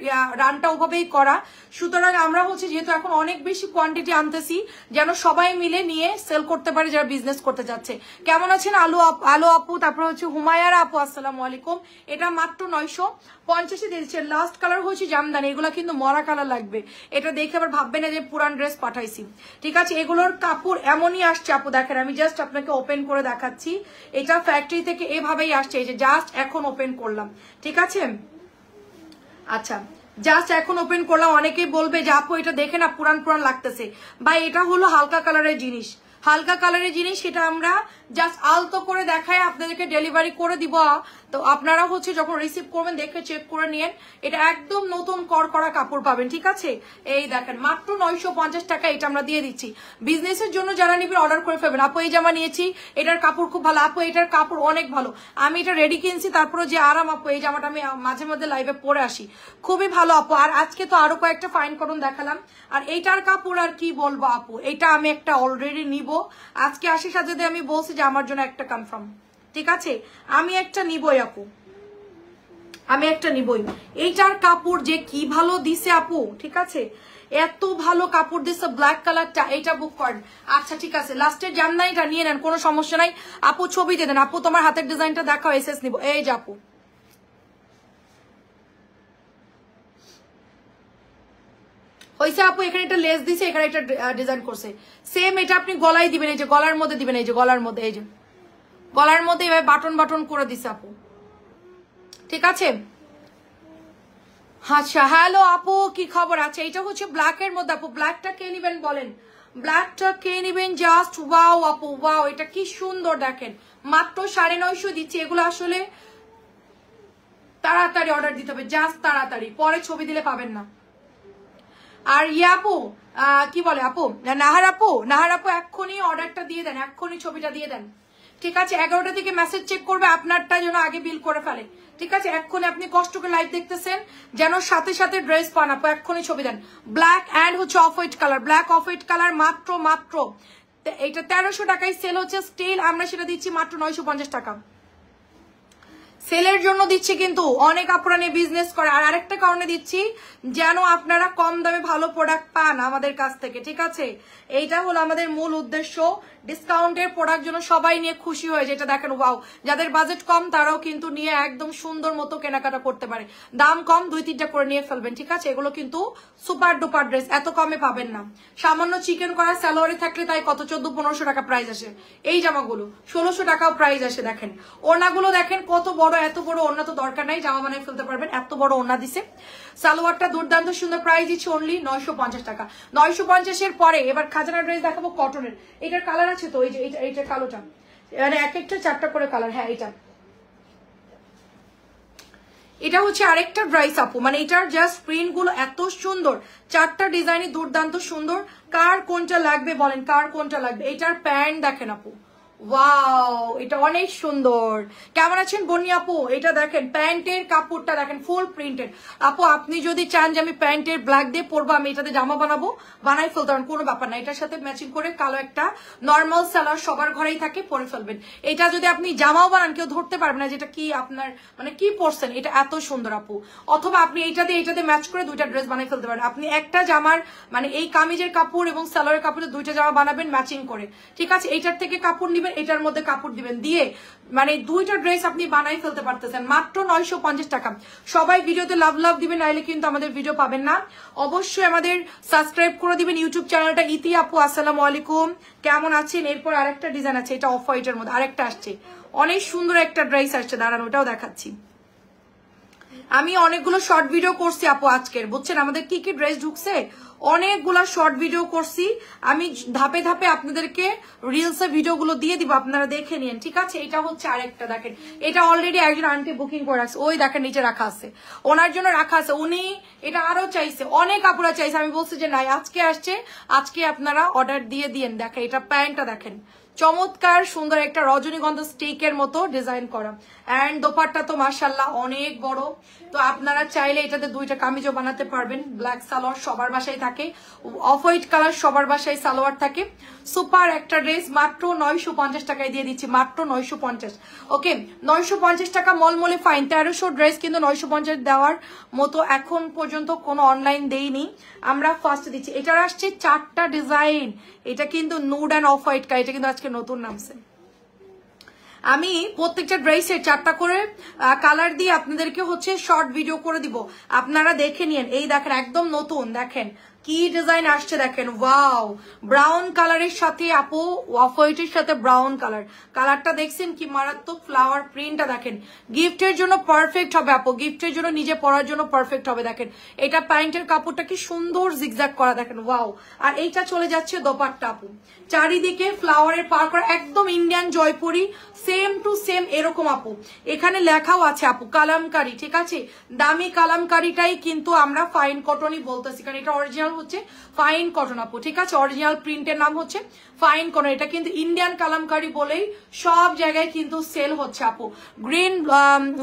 রানটা ওভাবেই করা, সুতরাং আমরা হচ্ছে যেহেতু এখন অনেক বেশি কোয়ান্টিটি আনতেছি যেন সবাই মিলে নিয়ে সেল করতে পারে যারা বিজনেস করতে যাচ্ছে। কেমন আছেন আলো আপু, তারপর হচ্ছে হুমায়ারা আপু, আসসালামু আলাইকুম। এটা মাত্র 950 দিয়েছে। লাস্ট কালার হচ্ছে জামদানি, এগুলো কিন্তু মরা কালার লাগবে, এটা দেখে আবার ভাববে না যে পুরান ড্রেস পাঠাইছি। ঠিক আছে, এগুলোর কাপড় এমনই আসছে আপু, দেখেন আমি জাস্ট আপনাকে ওপেন করে দেখাচ্ছি। এটা ফ্যাক্টরি থেকে এভাবেই আসছে, এই যে জাস্ট এখন ওপেন করলাম। ঠিক আছে, আচ্ছা জাস্ট এখন ওপেন করলাম। অনেকেই বলবে যে আপু এটা দেখে না পুরান পুরান লাগতেছে, বা এটা হলো হালকা কালারের জিনিস, হালকা কালারের জিনিস, সেটা আমরা জাস্ট আলতো করে দেখায় আপনাদেরকে ডেলিভারি করে দিব। তো আপনারা হচ্ছে যখন রিসিভ করবেন দেখে চেক করে নিয়েন, এটা একদম নতুন করা কাপড় পাবেন। ঠিক আছে, এই দেখেন মাত্র 950 টাকা এটা আমরা দিয়ে দিচ্ছি। বিজনেসের জন্য যারা নিবেন অর্ডার করে ফেলবেন। আপু এই জামা নিয়েছি, এটার কাপড় খুব ভালো আপু, এটার কাপড় অনেক ভালো, আমি এটা রেডি কিনছি, তারপরে যে আরাম আপু, এই জামাটা আমি মাঝে মধ্যে লাইভে পরে আসি, খুবই ভালো আপু। আর আজকে তো আরো কয়েকটা ফাইন করুন দেখালাম। আর এইটার কাপড় আর কি বলবো আপু, এটা আমি একটা অলরেডি নিব আজকে আসার সাথে সাথে, আমি বলছি যে আমার জন্য একটা কনফার্ম। ঠিক আছে, আমি একটা নিবই আপু, আমি একটা নিবই। এইটার কাপড় যে কি ভালো দিছে আপু, ঠিক আছে, এত ভালো কাপড় দিছে। ব্ল্যাক কালারটা, এইটা বুক করেন। আচ্ছা ঠিক আছে, লাস্টের জামদানিটা নিয়ে নেন, কোনো সমস্যা নাই আপু। ছবি দিয়ে দেন আপু, তোমার হাতের ডিজাইনটা দেখাও, এসএস নিব। এই যে আপু হয়েছে আপু, এখানে একটা লেস দিছে, এখানে একটা ডিজাইন করছে সেম, এটা আপনি গলায় দিবেন, এই যে গলার মধ্যে দিবেন, এই যে গলার মধ্যে, এই যে গলার মধ্যে এভাবে বাটন বাটন করে দিছে আপু। ঠিক আছে, আচ্ছা হ্যালো আপু, কি খবর আছে? এটা হচ্ছে ব্ল্যাক এর মধ্যে আপু, ব্ল্যাকটা কে নিবেন বলেন, ব্ল্যাকটা কে নিবেন? জাস্ট ওয়াও আপু, ওয়াও, এটা কি সুন্দর দেখেন, মাত্র 950 দিচ্ছি। এগুলো আসলে তাড়াতাড়ি অর্ডার দিতে হবে, জাস্ট তাড়াতাড়ি, পরে ছবি দিলে পাবেন না। আর ইয়ে আপু কি বলে আপু, নাহার আপু এক্ষুনি অর্ডারটা দিয়ে দেন, এক্ষুনি ছবিটা দিয়ে দেন। ঠিক আছে, 11টা থেকে মেসেজ চেক করবে, আপনারটা যেন আগে বিল করে ফেলে। ঠিক আছে, এক্ষুনি আপনি কষ্ট করে লাইভ দেখতেছেন যেন সাথে সাথে ড্রেস পান আপু, এক্ষুনি ছবি দেন। ব্ল্যাক অ্যান্ড হচ্ছে off white colour, black off white colour, মাত্র এটা 1300 টাকায় সেল হচ্ছে, স্টিল আমরা সেটা দিচ্ছি মাত্র 950 টাকা। সেলের জন্য দিচ্ছি, কিন্তু অনেক আপনারা নিয়ে বিজনেস করে। আর আরেকটা কারণে দিচ্ছি যেন আপনারা কম দামে ভালো প্রোডাক্ট পান আমাদের কাছ থেকে। ঠিক আছে, এইটা হলো আমাদের মূল উদ্দেশ্য, ডিসকাউন্টের প্রোডাক্ট জন্য সবাই নিয়ে খুশি হয়ে, যেটা দেখেন ওয়াও, যাদের বাজেট কম তারাও কিন্তু নিয়ে একদম সুন্দর মতো কেনাকাটা করতে পারে। দাম কম, 2-3টা করে নিয়ে ফেলবেন। ঠিক আছে, এগুলো কিন্তু সুপার ডুপার ড্রেস, এত কমে পাবেন না। সামান্য চিকেন করা স্যালোয়ারে থাকলে তাই কত 1400-1500 টাকা প্রাইস আসে, এই জামাগুলো 1600 টাকাও প্রাইস আসে। দেখেন ওড়নাগুলো দেখেন কত বড়, এত বড় ওড়না তো দরকার নাই, জামা বানিয়ে ফেলতে পারবেন, এত বড় ওড়না দিছে। সালোয়ারটা দুর্দান্ত সুন্দর, প্রাইস দিচ্ছে অনলি 950 টাকা। 950 এর পরে এবার খাজানা ড্রেস দেখাবো কটনের। এটার কালার আছে তো, এই যে এইটা কালোটা, মানে এক একটা 4টা করে কালার। হ্যাঁ, এটা হচ্ছে আরেকটা ড্রাইস আপু, মানে এটার জাস্ট প্রিন্ট গুলো এত সুন্দর, 4টা ডিজাইনই দুর্দান্ত সুন্দর। কার কোনটা লাগবে বলেন, কার কোনটা লাগবে? এটার প্যান্ট দেখেন আপু, ওয়াও, এটা অনেক সুন্দর। কেমন আছেন বনি আপু? এটা দেখেন প্যান্টের কাপড়টা দেখেন, ফুল প্রিন্টেড আপু। আপনি যদি চান যে আমি প্যান্টের ব্ল্যাক দিয়ে পরবো, আমি এটাতে জামা বানাবো, বানাই ফেলতে পারেন, কোনো ব্যাপার না। এটার সাথে ম্যাচিং করে কালো একটা নর্মাল সালোয়ার সবার ঘরেই থাকে, পরে ফেলবেন। এটা যদি আপনি জামাও বানান কেউ ধরতে পারবে না যেটা কি আপনার মানে কি পরছেন, এটা এত সুন্দর আপু। অথবা আপনি এইটাতে ম্যাচ করে 2টা ড্রেস বানাই ফেলতে পারেন। আপনি একটা জামার মানে এই কামিজের কাপড় এবং সালোয়ারের কাপড়ে 2টা জামা বানাবেন ম্যাচিং করে। ঠিক আছে, এইটার থেকে কাপড় নিবেন, এটার মধ্যে কাপড় দিবেন, দিয়ে মানে 2টা ড্রেস আপনি বানাই ফেলতে পারতেছেন মাত্র 950 টাকা। সবাই ভিডিওতে লাভ দিবেন, নাইলে কিন্তু আমাদের ভিডিও পাবেন না। অবশ্যই আমাদের সাবস্ক্রাইব করে দিবেন ইউটিউব চ্যানেলটা। ইতি আপু আসসালামু আলাইকুম, কেমন আছেন? এরপর আরেকটা ডিজাইন আছে, এটা অফ হোয়াইটের মধ্যে আরেকটা আসছে, অনেক সুন্দর একটা ড্রেস আসছে, দাঁড়ান ওটাও দেখাচ্ছি। আমি অনেকগুলো শর্ট ভিডিও করছি আপু আজকের, বুঝছেন আমাদের কি কি ড্রেস ঢুকছে, অনেকগুলো শর্ট ভিডিও করছি। আমি ধাপে ধাপে আপনাদেরকে রিলসে ভিডিওগুলো দিয়ে দিব, আপনারা দেখে নিন। ঠিক আছে, এটা হচ্ছে আরেকটা দেখেন, এটা অলরেডি একজন আন্টি বুকিং করে রাখছে, ওই দেখেন নিচে রাখা আছে, ওনার জন্য রাখা আছে, উনি এটা আরো চাইছে, অনেক আপুরা চাইছে। আমি বলছি যে নাই, আজকে আসছে, আজকে আপনারা অর্ডার দিয়ে দিয়েন। দেখেন এটা প্যান্টটা দেখেন, চমৎকার সুন্দর একটা রজনীগন্ধা স্টিকের মতো ডিজাইন করা। এন্ড দোপাট্টা তো মাশাআল্লাহ অনেক বড়, তো আপনারা চাইলে এটাতে দুইটা কামিজও বানাতে পারবেন। ব্ল্যাক সালোয়ার সবার বাসায় থাকে, অফ হোয়াইট কালার সবার বাসায় সালোয়ার থাকে। সুপার একটা ড্রেস, মাত্র 950 টাকায় দিয়ে দিচ্ছি, মাত্র 950। ওকে, 950 টাকা মলমলে ফাইন। 1300 ড্রেস কিন্তু 950 দেওয়ার মতো এখন পর্যন্ত কোনো অনলাইন দেইনি, আমরা ফার্স্ট দিচ্ছি। এটার আসছে 4টা ডিজাইন, এটা কিন্তু nude and off white colour, এটা কিন্তু আজকে নতুন নামছে। আমি প্রত্যেকটা ড্রেসের 4টা করে কালার দিয়ে আপনাদেরকে হচ্ছে শর্ট ভিডিও করে দিব, আপনারা দেখে নিন। এই দেখেন একদম নতুন, দেখেন কি ডিজাইন আসছে, দেখেন ওয়াও, ব্রাউন কালারের সাথে আপু অফ হোয়াইটের সাথে ব্রাউন কালার, কালারটা দেখছেন কি মারাত্মক, ফ্লাওয়ার প্রিন্টটা দেখেন, গিফটের জন্য পারফেক্ট হবে আপু, গিফটের জন্য নিজে পরার জন্য পারফেক্ট হবে। দেখেন এটা প্যান্টের কাপড়টা কি সুন্দর জিগজ্যাগ করা, দেখেন ওয়াও। আর এইটা চলে যাচ্ছে দোপাট্টা আপু, চারিদিকে ফ্লাওয়ারের পার করা, একদম Indian Jaipuri same to same এরকম আপু। এখানে লেখাও আছে আপু কালামকারী, ঠিক আছে, দামি কালামকারীটাই কিন্তু আমরা ফাইন কটনই বলতেছি, কারণ এটা অরিজিনাল হচ্ছে ফাইন কটন আপু, ঠিক আছে, অরিজিনাল প্রিন্টের নাম হচ্ছে ফাইন কটন। এটা কিন্তু ইন্ডিয়ান কালামকারী বলেই সব জায়গায় কিন্তু সেল হচ্ছে আপু। গ্রিন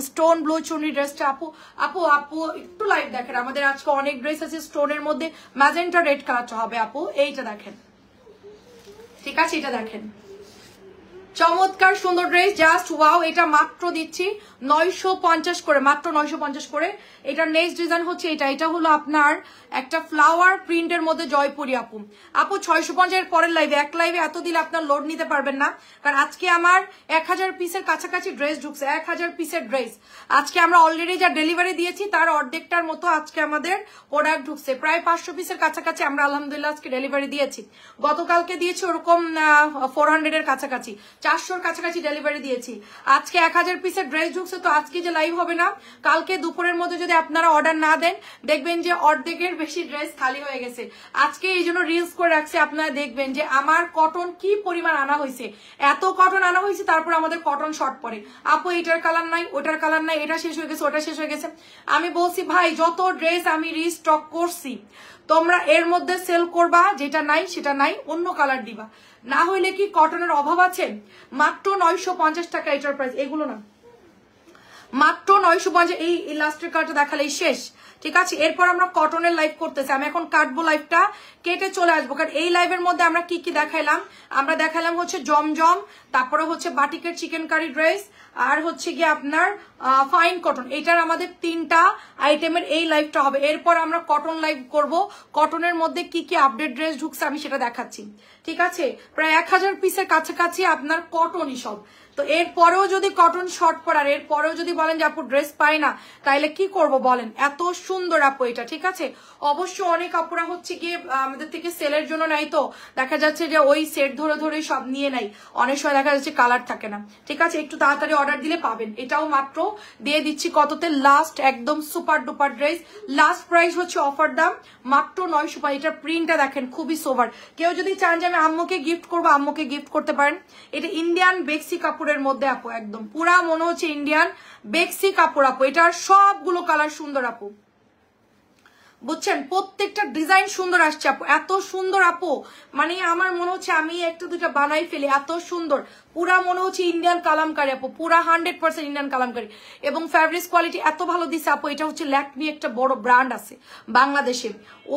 স্টোন ব্লু চুনি ড্রেসটা আপু, আপু আপু একটু লাইভ দেখেন, আমাদের আজকে অনেক ড্রেস আছে স্টোনের মধ্যে, ম্যাজেন্টা রেড কালারটা হবে আপু, এইটা দেখেন, ঠিক আছে, এটা দেখেন চমৎকার সুন্দর ড্রেস, জাস্ট ওয়াও। এটা মাত্র দিচ্ছি 950 করে, মাত্র 950 করে। এটার নেক্সট ডিজাইন হচ্ছে এটা, এটা হলো আপনার একটা ফ্লাওয়ার প্রিন্টের মধ্যে জয়পুরি আপু। আপু 650 এর পরের লাইভে, এক লাইভে এত দিলে আপনার লোড নিতে পারবেন না, কারণ আজকে আমার 1000 পিসের কাছাকাছি ড্রেস ঢুকছে, 1000 পিসের ড্রেস আজকে আমরা অলরেডি যা ডেলিভারি দিয়েছি তার অর্ধেকটার মতো আজকে আমাদের প্রোডাক্ট ঢুকছে, প্রায় 500 পিসের কাছাকাছি আমরা আলহামদুলিল্লাহ আজকে ডেলিভারি দিয়েছি। গতকালকে দিয়েছি ওরকম 400 এর কাছাকাছি, 400-র কাছাকাছি ডেলিভারি দিয়েছি। আজকে 1000 পিসের ড্রেস ঢুকছে, তো আজকে যে লাইভ হবে না, কালকে দুপুরের মধ্যে যদি আপনারা অর্ডার না দেন দেখবেন যে অর্ধেকের বেশি ড্রেস খালি হয়ে গেছে। আজকে এই জন্য রিলস করে রাখছি, আপনারা দেখবেন যে আমার কটন কি পরিমাণ আনা হয়েছে, এত কটন আনা হয়েছে, তারপর আমাদের কটন শর্ট পড়ে। আপু এটার কালার নাই, ওটার কালার নাই, এটা শেষ হয়ে গেছে, ওটা শেষ হয়ে গেছে। আমি বলছি ভাই যত ড্রেস আমি রিস্টক করছি তোমরা এর মধ্যে সেল করবা, যেটা নাই সেটা নাই, অন্য কালার দিবা, না হইলে কি কটনের অভাব আছে। মাত্র 950 টাকা এটার প্রাইস, এগুলো না, মাত্র 950। এই লাস্টের কালারটা দেখালেই শেষ, ঠিক আছে। এরপর আমরা কটনের লাইভ করতেছি, আমি এখন কাটবো লাইভটা, কেটে চলে আসবো, কারণ এই লাইভের মধ্যে আমরা কি কি দেখাইলাম, আমরা দেখালাম হচ্ছে জমজম, তারপরে হচ্ছে বাটিকের চিকেন কারি ড্রেস, আর হচ্ছে গিয়ে আপনার ফাইন কটন। এটার আমাদের 3টা আইটেমের এই লাইভটা হবে। এরপর আমরা কটন লাইভ করব, কটনের মধ্যে কি কি আপডেট ড্রেস ঢুকছে আমি সেটা দেখাচ্ছি, ঠিক আছে। প্রায় 1000 পিসের কাছাকাছি আপনার কটনই সব। তো এরপরেও যদি কটন শর্ট পড়ার, এরপরেও যদি বলেন যে আপু ড্রেস পাই না, তাইলে কি করব বলেন, এত সুন্দর আপু এটা, ঠিক আছে। অবশ্য অনেক আপুরা হচ্ছে গিয়ে আমাদের থেকে সেলের জন্য নাই, তো দেখা যাচ্ছে যে ওই সেট ধরে ধরে সব নিয়ে নাই, অনেক সময় দেখা যাচ্ছে কালার থাকে না, ঠিক আছে। একটু তাড়াতাড়ি অর্ডার দিলে পাবেন। এটাও মাত্র দিয়ে দিচ্ছি কততে, লাস্ট একদম super duper dress, last price হচ্ছে অফার দাম মাত্র 950। এটা প্রিন্টটা দেখেন খুবই সোভার। কেউ যদি চান যে আমি আম্মুকে গিফট করবো, আম্মুকে গিফট করতে পারেন। এটা ইন্ডিয়ান বেক্সি কাপড়ের মধ্যে আপু, একদম পুরা মনে হচ্ছে ইন্ডিয়ান বেক্সি কাপড় আপু। এটার সবগুলো কালার সুন্দর আপু, বুঝছেন, প্রত্যেকটা ডিজাইন সুন্দর আসছে আপু, এত সুন্দর আপু, মানে আমার মনে হচ্ছে আমি একটা দুটা বানাই ফেলি, এত সুন্দর, পুরা মনে হচ্ছে ইন্ডিয়ান কালামকারী আপু, পুরা 100% ইন্ডিয়ান কালামকারী। এবং ফ্যাব্রিক্স কোয়ালিটি এত ভালো দিছে আপু, এটা হচ্ছে ল্যাকমি একটা বড় ব্র্যান্ড আছে বাংলাদেশে,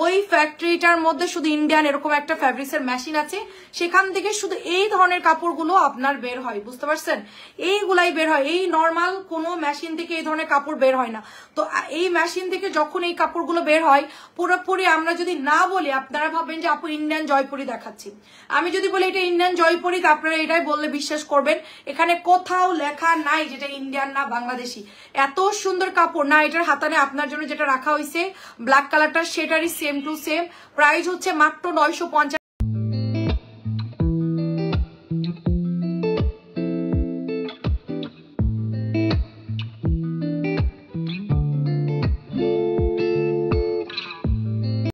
ওই ফ্যাক্টরিটার মধ্যে শুধু ইন্ডিয়ান এরকম একটা ফ্যাব্রিক্সের মেশিন আছে, সেখান থেকে শুধু এই ধরনের কাপড়গুলো আপনার বের হয়, বুঝতে পারছেন, এইগুলাই বের হয়, এই নর্মাল কোনো মেশিন থেকে এই ধরনের কাপড় বের হয় না। তো এই মেশিন থেকে যখন এই কাপড়গুলো বের হয়, পুরোপুরি আমরা যদি না বলি আপনারা ভাববেন যে আপু ইন্ডিয়ান জয়পুরি দেখাচ্ছি। আমি যদি বলি এটা ইন্ডিয়ান জয়পুরি, তো আপনারা এটাই বললে বিশ্বাস করবেন। এখানে কোথাও লেখা নাই যেটা ইন্ডিয়ান না বাংলাদেশি। এত সুন্দর কাপড় না, এটার হাতানে আপনার জন্য যেটা রাখা হয়েছে ব্ল্যাক কালারটা, সেটারই সেম টু সেম প্রাইস হচ্ছে মাত্র 950।